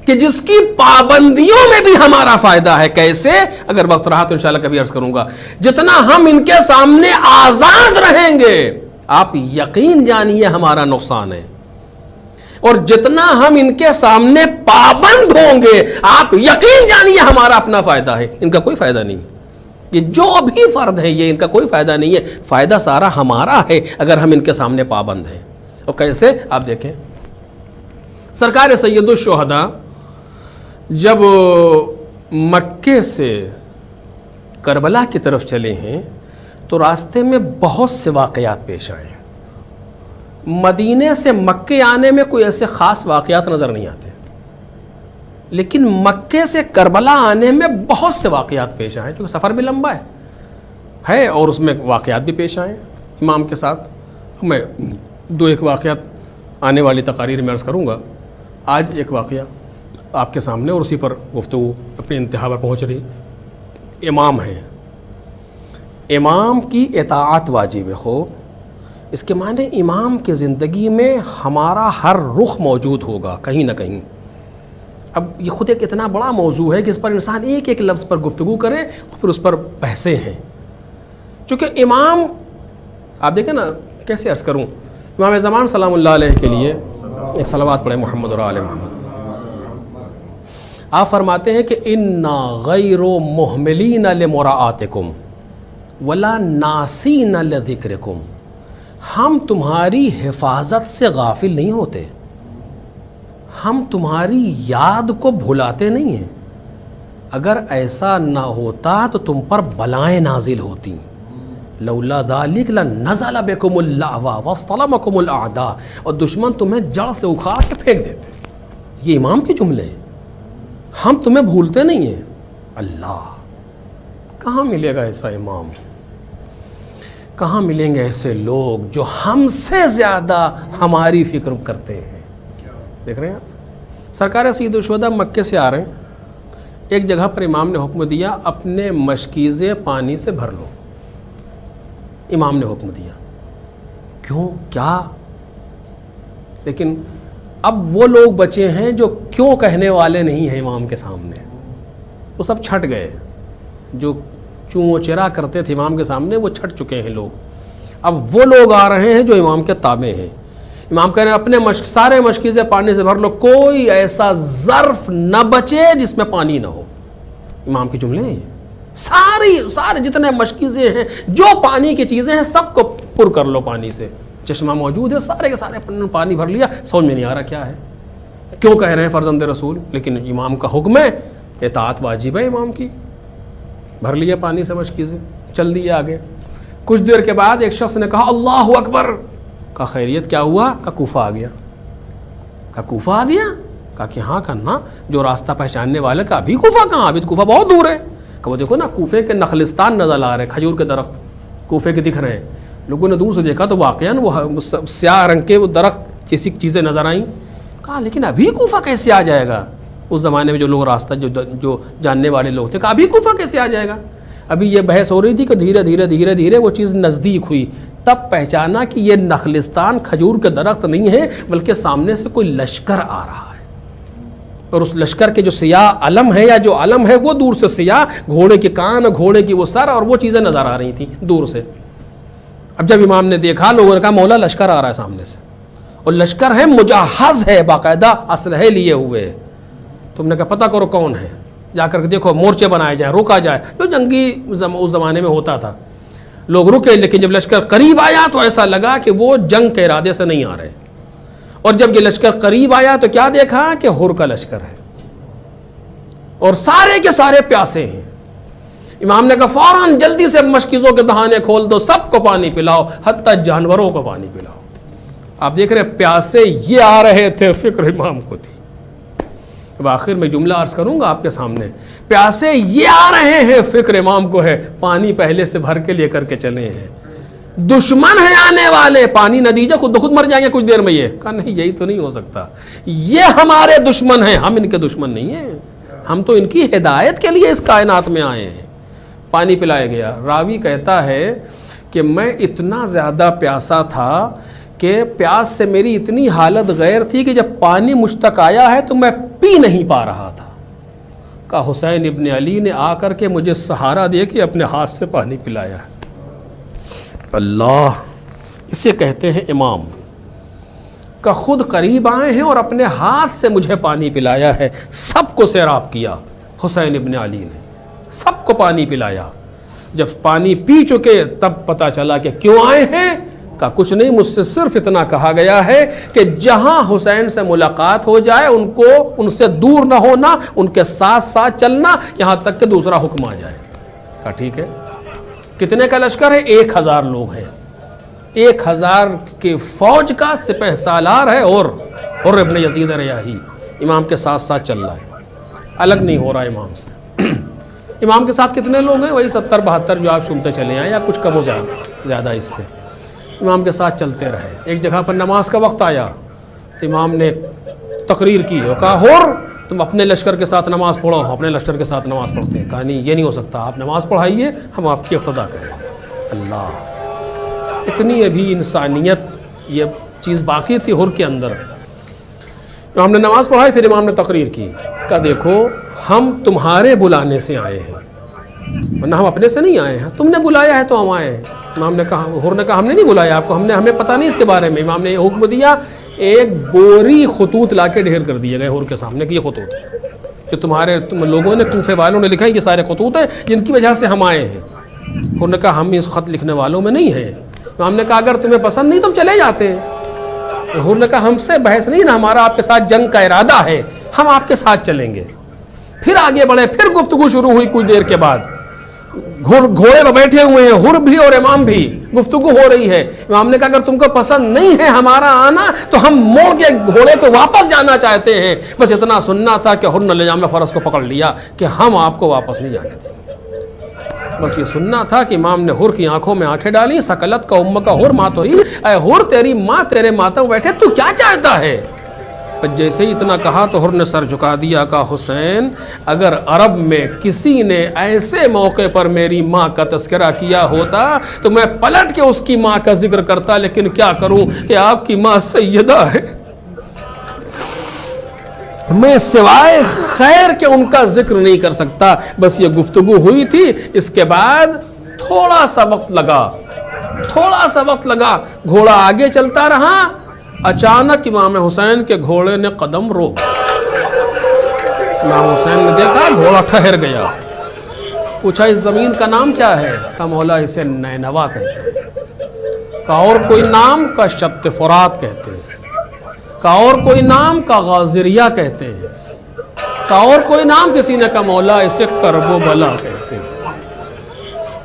کہ جس کی پابندیوں میں بھی ہمارا فائدہ ہے. کیسے؟ اگر وقت رہا تو انشاءاللہ کبھی عرض کروں گا. جتنا ہم ان کے سامنے آزاد رہیں گے آپ یقین جانیے ہمارا نقصان ہے, اور جتنا ہم ان کے سامنے پابند ہوں گے آپ یقین جانیے ہمارا اپنا فائدہ ہے. ان کا کوئی فائدہ نہیں. یہ جو بھی فرد ہے یہ ان کا کوئی فائدہ نہیں ہے. فائدہ سارا ہمارا ہے اگر ہم ان کے سامنے پابند ہیں. اور کیسے؟ آپ دیکھیں سرکار سید الشہداء جب مکے سے کربلا کی طرف چلے ہیں تو راستے میں بہت سے واقعات پیش آئے. مدینے سے مکے آنے میں کوئی ایسے خاص واقعات نظر نہیں آتے, لیکن مکے سے کربلا آنے میں بہت سے واقعات پیش آئے, کیونکہ سفر بھی لمبا ہے اور اس میں واقعات بھی پیش آئے امام کے ساتھ. میں دو ایک واقعات آنے والی تقاریر میں عرض کروں گا. آج ایک واقعہ آپ کے سامنے اور اسی پر گفتگو اپنی انتہا پر پہنچ رہی. امام ہیں, امام کی اطاعت واجب ہے. خوب اس کے معنی امام کی زندگی میں ہمارا ہر رخ موجود ہوگا کہیں نہ کہیں. اب یہ خود ایک اتنا بڑا موضوع ہے کہ اس پر انسان ایک ایک لفظ پر گفتگو کرے پھر اس پر بحثیں ہیں. چونکہ امام آپ دیکھیں نا, کیسے عرض کروں, امام زمان سلام اللہ علیہ کے لیے ایک صلوات پڑھیں محمد اور آل محمد. آپ فرماتے ہیں کہ انا غیر محملین لمراعاتکم ولا ناسین لذکرکم, ہم تمہاری حفاظت سے غافل نہیں ہوتے, ہم تمہاری یاد کو بھلاتے نہیں ہیں. اگر ایسا نہ ہوتا تو تم پر بلائیں نازل ہوتی. لولا ذالک لنزل بکم اللعوا واصطلمکم الاعداء, اور دشمن تمہیں جڑ سے اکھاڑ کے پھینک دیتے. یہ امام کے جملے ہیں. ہم تمہیں بھولتے نہیں ہیں. اللہ, کہاں ملے گا ایسا امام, کہاں ملیں گے ایسے لوگ جو ہم سے زیادہ ہماری فکر کرتے ہیں. دیکھ رہے ہیں آپ, سرکار سید الشہداء مکے سے آ رہے ہیں. ایک جگہ پر امام نے حکم دیا اپنے مشکیزے پانی سے بھر لو. امام نے حکم دیا. کیوں, کیا؟ لیکن اب وہ لوگ بچے ہیں جو کیوں کہنے والے نہیں ہیں امام کے سامنے. وہ سب چھٹ گئے. جو چوں چرا کرتے تھے امام کے سامنے وہ چھٹ چکے ہیں لوگ. اب وہ لوگ آ رہے ہیں جو امام کے تابع ہیں. امام کہہ رہے ہیں اپنے سارے مشکیزے پانی سے بھر لو, کوئی ایسا ظرف نہ بچے جس میں پانی نہ ہو. امام کے جملے ہیں. سارے جتنے مشکیزیں ہیں, جو پانی کی چیزیں ہیں, سب کو پر کر لو پانی سے. چشمہ موجود ہے, سارے کے سارے پانی بھر لیا. سمجھ میں نہیں آ رہا کیا ہے, کیوں کہہ رہے ہیں فرزند رسول, لیکن امام کا حکم ہے, اطاعت واجب ہے امام کی. بھر لیا پانی سے مشکیزیں, چل دیے آگے. کچھ دیر کے بعد ایک شخص نے کہا اللہ اکبر. کہا خیریت کیا ہوا؟ کہا کوفہ آ گیا. کہا کوفہ آ گیا؟ کہا کہ ہاں کرنا, جو راستہ پہچاننے والے. کہا ابھی کوفہ کہاں, ابھی تو کوفہ بہت دور ہے. کہ وہ دیکھو نا کوفے کے نخلستان نظر آ رہے ہیں, کھجور کے درخت کوفے کے دکھ رہے ہیں. لوگوں نے دور سے دیکھا تو واقعاً وہ سیاہ رنگ کے وہ درخت جیسی چیزیں نظر آئیں. کہا لیکن ابھی کوفہ کیسے آ جائے گا؟ اس زمانے میں جو لوگ راستہ جو جاننے والے لوگ تھے, کہا ابھی کوفہ کیسے آ جائے گا؟ ابھی یہ بحث ہو رہی تھی کہ دھیرے دھیرے دھیرے دھیرے وہ چیز نزدیک ہوئی, تب پہچانا کہ یہ نخلستان کھجور کے درخت نہیں ہے بلکہ سامنے سے کوئی لشکر آ رہا ہے. اور اس لشکر کے جو سیاہ علم ہے یا جو علم ہے وہ دور سے سیاہ, گھوڑے کے کان, گھوڑے کی وہ سر, اور وہ چیزیں نظر آ رہی تھیں دور سے. اب جب امام نے دیکھا, لوگوں نے کہا مولا لشکر آ رہا ہے سامنے سے, اور لشکر ہے مجہز ہے, باقاعدہ اسلحے لیے ہوئے. تم نے کہا پتہ کرو کون ہے, جا کر کے دیکھو, مورچے بنائے جائیں, روکا جائے, جو جنگی اس زمانے میں ہوتا تھا. لوگ رکے, لیکن جب لشکر قریب آیا تو ایسا لگا کہ وہ جنگ کے ارادے سے نہیں آ رہے. اور جب یہ لشکر قریب آیا تو کیا دیکھا کہ ہر کا لشکر ہے, اور سارے کے سارے پیاسے ہیں. امام نے کہا فوراً جلدی سے مشکیزوں کے دہانے کھول دو, سب کو پانی پلاؤ, حتیٰ جانوروں کو پانی پلاؤ. آپ دیکھ رہے ہیں پیاسے یہ آ رہے تھے, فکر امام کو تھی. اب آخر میں جملہ عرض کروں گا آپ کے سامنے, پیاسے یہ آ رہے ہیں, فکر امام کو ہے, پانی پہلے سے بھر کے لے کر کے چلے ہیں. دشمن ہیں آنے والے، پانی نہ دیجیے، خود بخود مر جائیں گے کچھ دیر میں۔ یہ کہا نہیں، یہی تو نہیں ہو سکتا، یہ ہمارے دشمن ہیں، ہم ان کے دشمن نہیں ہیں، ہم تو ان کی ہدایت کے لیے اس کائنات میں آئے ہیں۔ پانی پلایا گیا۔ راوی کہتا ہے کہ میں اتنا زیادہ پیاسا تھا کہ پیاس سے میری اتنی حالت غیر تھی کہ جب پانی مجھ تک آیا ہے تو میں پی نہیں پا رہا تھا۔ کہ حسین ابن علی نے آ کر کے مجھے سہارا دے کے اپنے ہاتھ سے پانی پلایا ہے۔ اللہ، اسے کہتے ہیں امام کا خود قریب آئے ہیں اور اپنے ہاتھ سے مجھے پانی پلایا ہے۔ سب کو سیراب کیا حسین ابن علی نے، سب کو پانی پلایا۔ جب پانی پی چکے تب پتا چلا کہ کیوں آئے ہیں۔ کہ کچھ نہیں، مجھ سے صرف اتنا کہا گیا ہے کہ جہاں حسین سے ملاقات ہو جائے ان سے دور نہ ہونا، ان کے ساتھ ساتھ چلنا یہاں تک کہ دوسرا حکم آ جائے۔ کہا ٹھیک ہے۔ کتنے کا لشکر ہے؟ 1000 لوگ ہیں، 1000 کی فوج کا سپہ سالار ہے، اور حر ابن یزید ریاحی امام کے ساتھ ساتھ چل رہا ہے، الگ نہیں ہو رہا امام سے۔ امام کے ساتھ کتنے لوگ ہیں؟ وہی 70-72 جو آپ سنتے چلے ہیں، یا کچھ کم و زیادہ اس سے۔ امام کے ساتھ چلتے رہے۔ ایک جگہ پر نماز کا وقت آیا تو امام نے تقریر کی اور کہا حر تم اپنے لشکر کے ساتھ نماز پڑھو۔ اپنے لشکر کے ساتھ نماز پڑھتے ہیں۔ کہا نہیں، یہ نہیں ہو سکتا، آپ نماز پڑھائیے، ہم آپ کی اقتدا کریں۔ اللہ، اتنی ابھی انسانیت یہ چیز باقی تھی حر کے اندر۔ امام نے نماز پڑھائی، پھر امام نے تقریر کی۔ کہا دیکھو ہم تمہارے بلانے سے آئے ہیں، ورنہ ہم اپنے سے نہیں آئے ہیں، تم نے بلایا ہے تو ہم آئے ہیں۔ امام نے کہا، حر نے کہا ہم نے نہیں بلایا آپ کو، ہمیں پتہ نہیں اس کے بارے میں۔ امام نے یہ حکم دیا، ایک بوری خطوط لا کے ڈھیر کر دیے گئے حر کے سامنے کہ یہ خطوط کہ تم لوگوں نے، کوفے والوں نے لکھا ہے، یہ سارے خطوط ہیں جن کی وجہ سے ہم آئے ہیں۔ حر نے کہا ہم اس خط لکھنے والوں میں نہیں ہیں۔ امام نے کہا اگر تمہیں پسند نہیں تم چلے جاتے۔ حر نے کہا ہم سے بحث نہیں نا، ہمارا آپ کے ساتھ جنگ کا ارادہ ہے، ہم آپ کے ساتھ چلیں گے۔ پھر آگے بڑھے، پھر گفتگو شروع ہوئی کچھ دیر کے بعد۔ گھوڑے پہ بیٹھے ہوئے ہیں حر بھی اور امام بھی، گفتگو ہو رہی ہے۔ امام نے کہا اگر تم کو پسند نہیں ہے ہمارا آنا تو ہم موڑ کے گھوڑے کو واپس جانا چاہتے ہیں۔ بس اتنا سننا تھا کہ حر نے لجام فرس کو پکڑ لیا کہ ہم آپ کو واپس نہیں جانے دیں گے۔ بس یہ سننا تھا کہ امام نے حر کی آنکھوں میں آنکھیں ڈالی۔ سکلت کا ام کا حر ماتوری، اے حر تیری ماں تیرے ماتم بیٹھے، تو کیا چاہتا ہے؟ جیسے ہی اتنا کہا تو حر نے سر جھکا دیا۔ کہا حسین اگر عرب میں کسی نے ایسے موقع پر میری ماں کا تذکرہ کیا ہوتا تو میں پلٹ کے اس کی ماں کا ذکر کرتا، لیکن کیا کروں کہ آپ کی ماں سیدہ ہے، میں سوائے خیر کے ان کا ذکر نہیں کر سکتا۔ بس یہ گفتگو ہوئی تھی، اس کے بعد تھوڑا سا وقت لگا، گھوڑا آگے چلتا رہا۔ اچانک امام حسین کے گھوڑے نے قدم روک۔ امام حسین نے دیکھا گھوڑا ٹھہر گیا۔ پوچھا اس زمین کا نام کیا ہے؟ کہا مولا اسے نینوا کہتے ہیں۔ کہا اور کوئی نام؟ کا شط فرات کہتے ہیں۔ کہا اور کوئی نام؟ کا غازریہ کہتے ہیں۔ کہا اور کوئی نام؟ کسی نے کہا مولا اسے کرب و بلا کہتے ہیں۔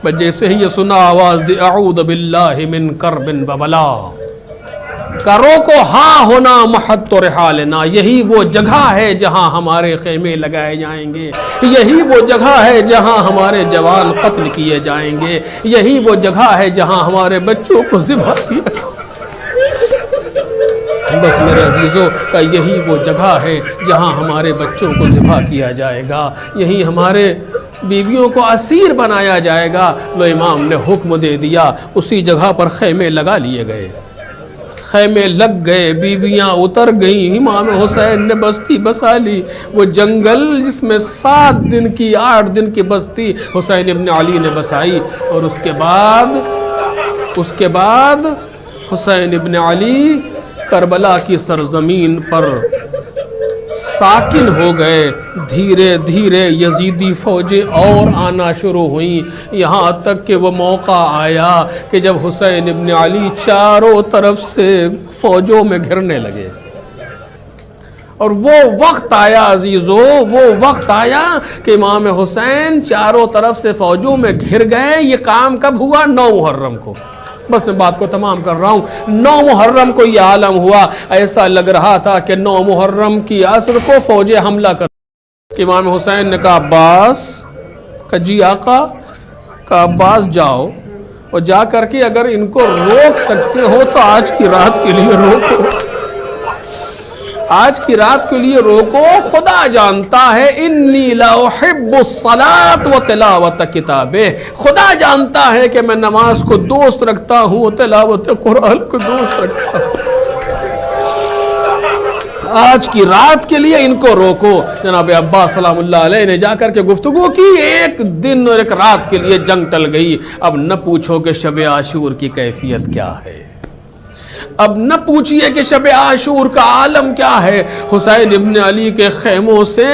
بس جیسے ہی یہ سنا آواز دی اعوذ باللہ من کرب و بلا، کرو کو ہاں ہونا محط و رحالنا، یہی وہ جگہ ہے جہاں ہمارے خیمے لگائے جائیں گے، یہی وہ جگہ ہے جہاں ہمارے جوان قتل کیے جائیں گے، یہی وہ جگہ ہے جہاں ہمارے بچوں کو ذبح کیا جائے گا۔ بس میرے عزیزوں کا یہی وہ جگہ ہے جہاں ہمارے بچوں کو ذبح کیا جائے گا، یہی ہمارے بیویوں کو اسیر بنایا جائے گا۔ لو امام نے حکم دے دیا، اسی جگہ پر خیمے لگا لیے گئے، خیمے لگ گئے، بیویاں اتر گئیں، امام حسین نے بستی بسا لی۔ وہ جنگل جس میں 7 دن کی 8 دن کی بستی حسین ابن علی نے بسائی، اور اس کے بعد حسین ابن علی کربلا کی سرزمین پر ساکن ہو گئے۔ دھیرے دھیرے یزیدی فوجیں اور آنا شروع ہوئیں، یہاں تک کہ وہ موقع آیا کہ جب حسین ابن علی چاروں طرف سے فوجوں میں گھرنے لگے، اور وہ وقت آیا عزیزو، وہ وقت آیا کہ امام حسین چاروں طرف سے فوجوں میں گھر گئے۔ یہ کام کب ہوا؟ 9 محرم کو۔ بس میں بات کو تمام کر رہا ہوں۔ 9 محرم کو یہ عالم ہوا، ایسا لگ رہا تھا کہ 9 محرم کی عصر کو فوجیں حملہ کر۔ امام حسین نے کہا عباس، کہا جی آقا، کہا عباس جاؤ اور جا کر کے اگر ان کو روک سکتے ہو تو آج کی رات کے لیے روکو، آج کی رات کے لیے روکو۔ خدا جانتا ہے انی لا احب الصلاۃ و تلاوت کتابہ، خدا جانتا ہے کہ میں نماز کو دوست رکھتا ہوں، تلاوت قرآن کو دوست رکھتا ہوں۔ آج کی رات کے لیے ان کو روکو۔ جناب عباس سلام اللہ علیہ نے جا کر کے گفتگو کی، ایک دن اور ایک رات کے لیے جنگ ٹل گئی۔ اب نہ پوچھو کہ شب عاشور کی کیفیت کیا ہے، اب نہ پوچھئے کہ شب عاشور کا عالم کیا ہے۔ حسین ابن علی کے خیموں سے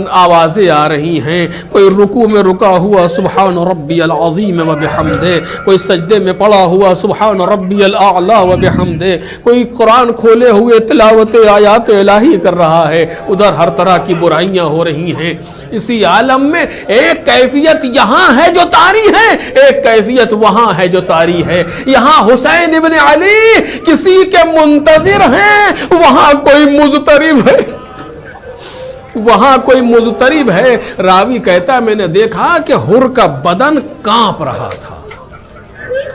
آوازیں آ رہی ہیں، کوئی رکوع میں رکا ہوا سبحان ربی العظیم و بحمدہ، کوئی سجدے میں پڑا ہوا سبحان ربی الاعلی و بحمدہ، کوئی قرآن کھولے ہوئے تلاوت آیات الہی کر رہا ہے، ادھر ہر طرح کی برائیاں ہو رہی ہیں۔ اسی عالم میں ایک کیفیت یہاں ہے جو طاری ہے، ایک کیفیت وہاں ہے جو طاری ہے۔ یہاں حسین ابن علی کسی کے منتظر ہیں، وہاں کوئی مضطرب ہے، وہاں کوئی مضطرب ہے۔ راوی کہتا ہے میں نے دیکھا کہ حر کا بدن کانپ رہا تھا،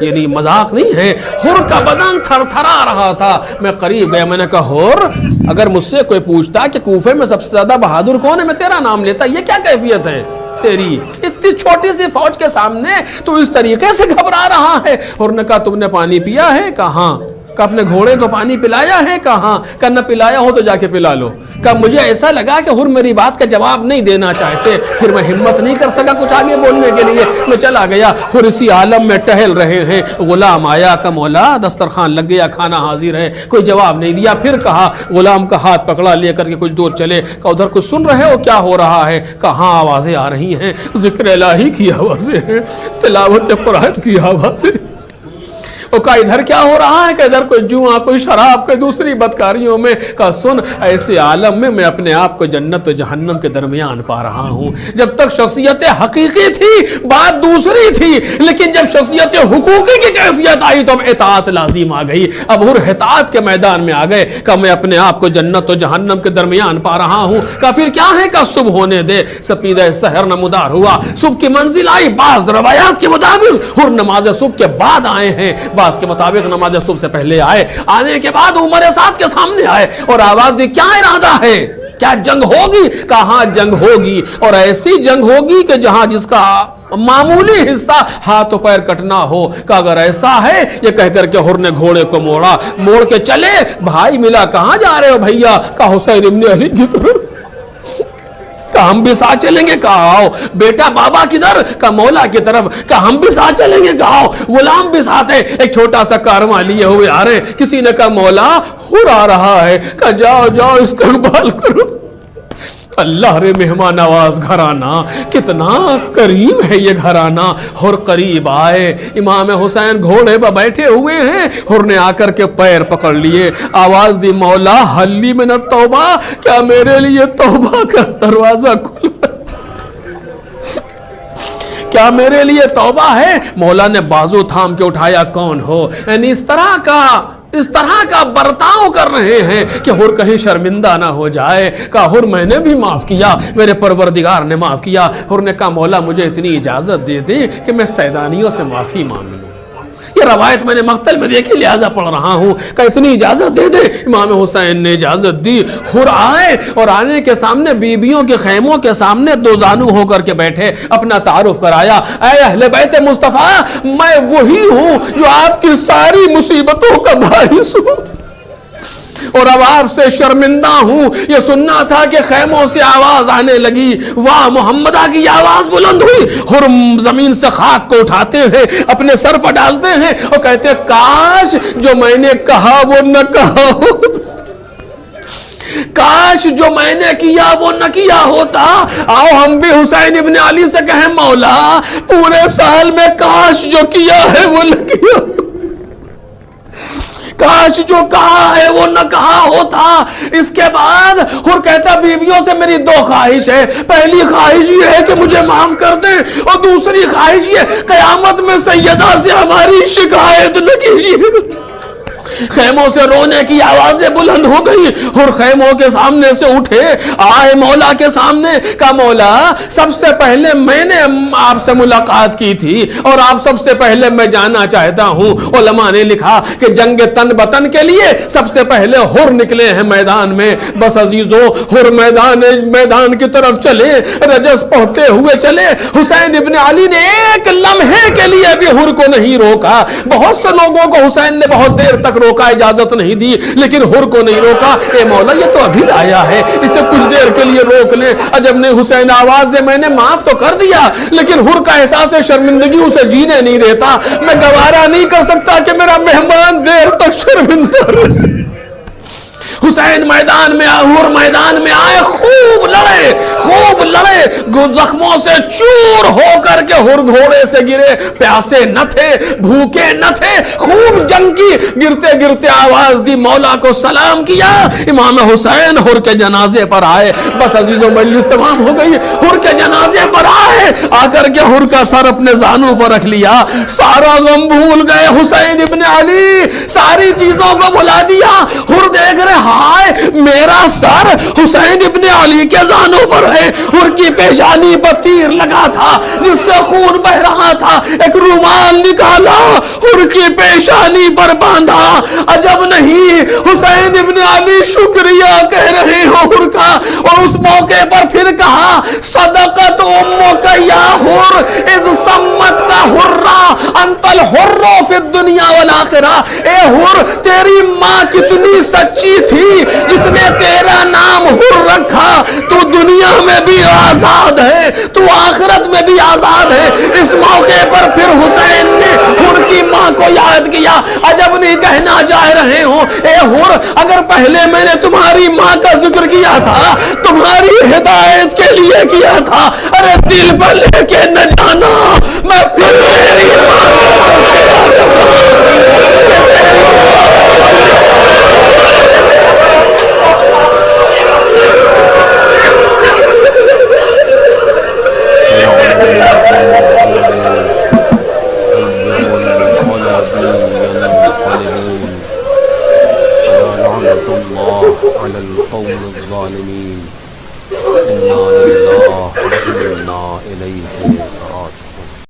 یعنی مذاق نہیں ہے، حر کا بدن تھر تھرا رہا تھا۔ میں قریب گیا، میں نے کہا حر اگر مجھ سے کوئی پوچھتا کہ کوفے میں سب سے زیادہ بہادر کون ہے، میں تیرا نام لیتا، یہ کیا کیفیت ہے تیری؟ اتنی چھوٹی سی فوج کے سامنے تو اس طریقے سے گھبرا رہا ہے۔ حر نے کہا تم نے پانی پیا ہے؟ کہاں؟ کہ اپنے گھوڑے کو پانی پلایا ہے؟ کہاں؟ کہ نہ پلایا ہو تو جا کے پلا لو۔ کہ مجھے ایسا لگا کہ حر میری بات کا جواب نہیں دینا چاہتے، پھر میں ہمت نہیں کر سکا کچھ آگے بولنے کے لیے، میں چلا گیا۔ حر اسی عالم میں ٹہل رہے ہیں، غلام آیا کہ مولا دسترخوان لگ گیا، کھانا حاضر ہے، کوئی جواب نہیں دیا۔ پھر کہا، غلام کا ہاتھ پکڑا، لے کر کے کچھ دور چلے، کہ ادھر کچھ سن رہے ہو کیا ہو رہا ہے؟ کہاں آوازیں آ رہی ہیں، ذکر الہی کی آوازیں ہیں، تلاوت قرآن کی آوازیں۔ کہا ادھر کیا ہو رہا ہے؟ کہ ادھر کوئی جوا، کوئی شراب، کوئی دوسری بدکاریوں میں۔ کہا سن، ایسے عالم میں میں اپنے آپ کو جنت و جہنم کے درمیان پا رہا ہوں۔ جب تک شخصیت حقیقی تھی بات دوسری تھی، لیکن جب شخصیت حقوقی کی کیفیت آئی تو اب اطاعت لازم آ گئی۔ اب حر اطاعت کے میدان میں آ گئے کہ میں اپنے آپ کو جنت و جہنم کے درمیان پا رہا ہوں۔ کہا پھر کیا ہے؟ کہ صبح ہونے دے۔ سپیدہ سحر نمودار ہوا، صبح کی منزل آئی۔ بعض روایات کے مطابق حر نماز صبح کے بعد آئے ہیں، بعض کے مطابق نماز صبح سے پہلے آئے۔ آنے کے بعد عمر سعد کے سامنے آئے اور آواز دی کیا ارادہ ہے؟ کیا جنگ ہوگی؟ کہاں جنگ ہوگی، اور ایسی جنگ ہوگی کہ جہاں جس کا معمولی حصہ ہاتھ و پیر کٹنا ہو۔ کہ اگر ایسا ہے، یہ کہہ کر کے حر نے گھوڑے کو موڑا، موڑ کے چلے۔ بھائی ملا، کہاں جا رہے ہو بھیا؟ کہ حسین ابن علی کی طرف۔ کہ ہم بھی ساتھ چلیں گے؟ کہا آؤ۔ بیٹا بابا کدھر؟ کہ مولا کی طرف۔ کہ ہم بھی ساتھ چلیں گے؟ کہا آؤ۔ غلام بھی ساتھ ہے، ایک چھوٹا سا کارواں لیے ہوئے آ رہے۔ کسی نے کہا مولا حر آ رہا ہے۔ کہ جاؤ جاؤ استقبال کرو۔ اللہ رے مہمان نواز گھرانہ، کتنا کریم ہے یہ گھرانہ۔ حر قریب آئے، امام حسین گھوڑے پر بیٹھے ہوئے ہیں۔ حر نے آ کر کے پیر پکڑ لیے، آواز دی مولا حلی من التوبہ، کیا میرے لیے توبہ کا دروازہ کھلا؟ کیا میرے لیے توبہ ہے؟ مولا نے بازو تھام کے اٹھایا، کون ہو؟ یعنی اس طرح کا برتاؤ کر رہے ہیں کہ حر کہیں شرمندہ نہ ہو جائے۔ کہا حر میں نے بھی معاف کیا، میرے پروردگار نے معاف کیا۔ حر نے کہا مولا مجھے اتنی اجازت دے دے کہ میں سیدانیوں سے معافی مانگ لوں، یہ روایت میں نے مقتل میں دیکھی لہذا پڑھ رہا ہوں۔ کہ اتنی اجازت دے دے۔ امام حسین نے اجازت دی۔ حر آئے اور آنے کے سامنے بیبیوں کے خیموں کے سامنے دو زانو ہو کر کے بیٹھے، اپنا تعارف کرایا، اے اہل بیت مصطفیٰ، میں وہی ہوں جو آپ کی ساری مصیبتوں کا باعث ہوں، اور اب آپ سے شرمندہ ہوں۔ یہ سننا تھا کہ خیموں سے آواز آنے لگی، واہ محمدہ کی آواز بلند ہوئی۔ حر زمین سے خاک کو اٹھاتے ہیں، اپنے سر پر ڈالتے ہیں اور کہتے ہیں کاش جو میں نے کہا وہ نہ کہا ہوتا، کاش جو میں نے کیا وہ نہ کیا ہوتا۔ آؤ ہم بھی حسین ابن علی سے کہیں مولا پورے سال میں کاش جو کیا ہے وہ نہ کیا ہوتا، کاش جو کہا ہے وہ نہ کہا ہوتا۔ اس کے بعد حر کہتا بیویوں سے میری دو خواہش ہے، پہلی خواہش یہ ہے کہ مجھے معاف کر دیں، اور دوسری خواہش یہ قیامت میں سیدہ سے ہماری شکایت نہ کیجیے گا۔ خیموں سے رونے کی آوازیں بلند ہو گئی اور خیموں کے سامنے سے اٹھے، آئے مولا کے سامنے، کہا مولا سب سے پہلے میں نے آپ سے ملاقات کی تھی اور آپ سب سے پہلے میں جاننا چاہتا ہوں۔ علماء نے لکھا کہ جنگ تن بتن کے لیے سب سے پہلے حر نکلے ہیں میدان میں۔ بس عزیزو حر میدان کی طرف چلے، رجس پڑھتے ہوئے چلے۔ حسین ابن علی نے ایک لمحے کے لیے بھی حر کو نہیں روکا۔ بہت سے لوگوں کو حسین نے بہت دیر تک روکا، اجازت نہیں دی، لیکن حر کو نہیں روکا۔ اے مولا یہ تو ابھی آیا ہے، اسے کچھ دیر کے لیے روک لیں۔ عجب نہیں، حسین آواز دے میں نے معاف تو کر دیا، لیکن حر کا احساس شرمندگی اسے جینے نہیں دیتا۔ میں گوارا نہیں کر سکتا کہ میرا مہمان دیر تک شرمندہ رہے۔ حسین میدان میں حر میدان میں آئے، خوب لڑے، زخموں سے چور ہو کر کے حر گھوڑے سے گرے، پیاسے نہ تھے، بھوکے نہ تھے، خوب جنگ کی، گرتے گرتے آواز دی، مولا کو سلام کیا۔ امام حسین حر کے جنازے پر آئے۔ بس عزیزوں مجلس تمام ہو گئی، حر کے جنازے پر آئے، آ کر کے حر کا سر اپنے زانوں پر رکھ لیا، سارا غم بھول گئے۔ حسین ابن علی ساری چیزوں کو بھلا دیا۔ حر دیکھ رہے، ہائے میرا سر حسین ابن علی کے زانوں پر ہے۔ حر کی پیشانی پر تیر لگا تھا جس سے خون بہ رہا تھا، ایک رومال نکالا، حر کی پیشانی پر باندھا۔ عجب نہیں، حسین ابن علی شکریہ کہہ رہے ہیں حر کا، اور اس موقع پر پھر کہا صدقت امک یا حر اذ سمت کا حرہ انت الحر فی الدنیا والآخرہ۔ اے حر تیری ماں کتنی سچی تھی جس نے تیرا نام حر رکھا، تو دنیا میں بھی آزاد ہے، تو آخرت میں بھی آزاد ہے۔ اس موقع پر پھر حسین نے حر کی ماں کو یاد کیا۔ عجب نہیں کہنا چاہ رہے ہوں، اے حر اگر پہلے میں نے تمہاری ماں کا ذکر کیا تھا، تمہاری ہدایت کے لیے کیا تھا، ارے دل پر لے کے نہ جانا، میں پھر تیری ماں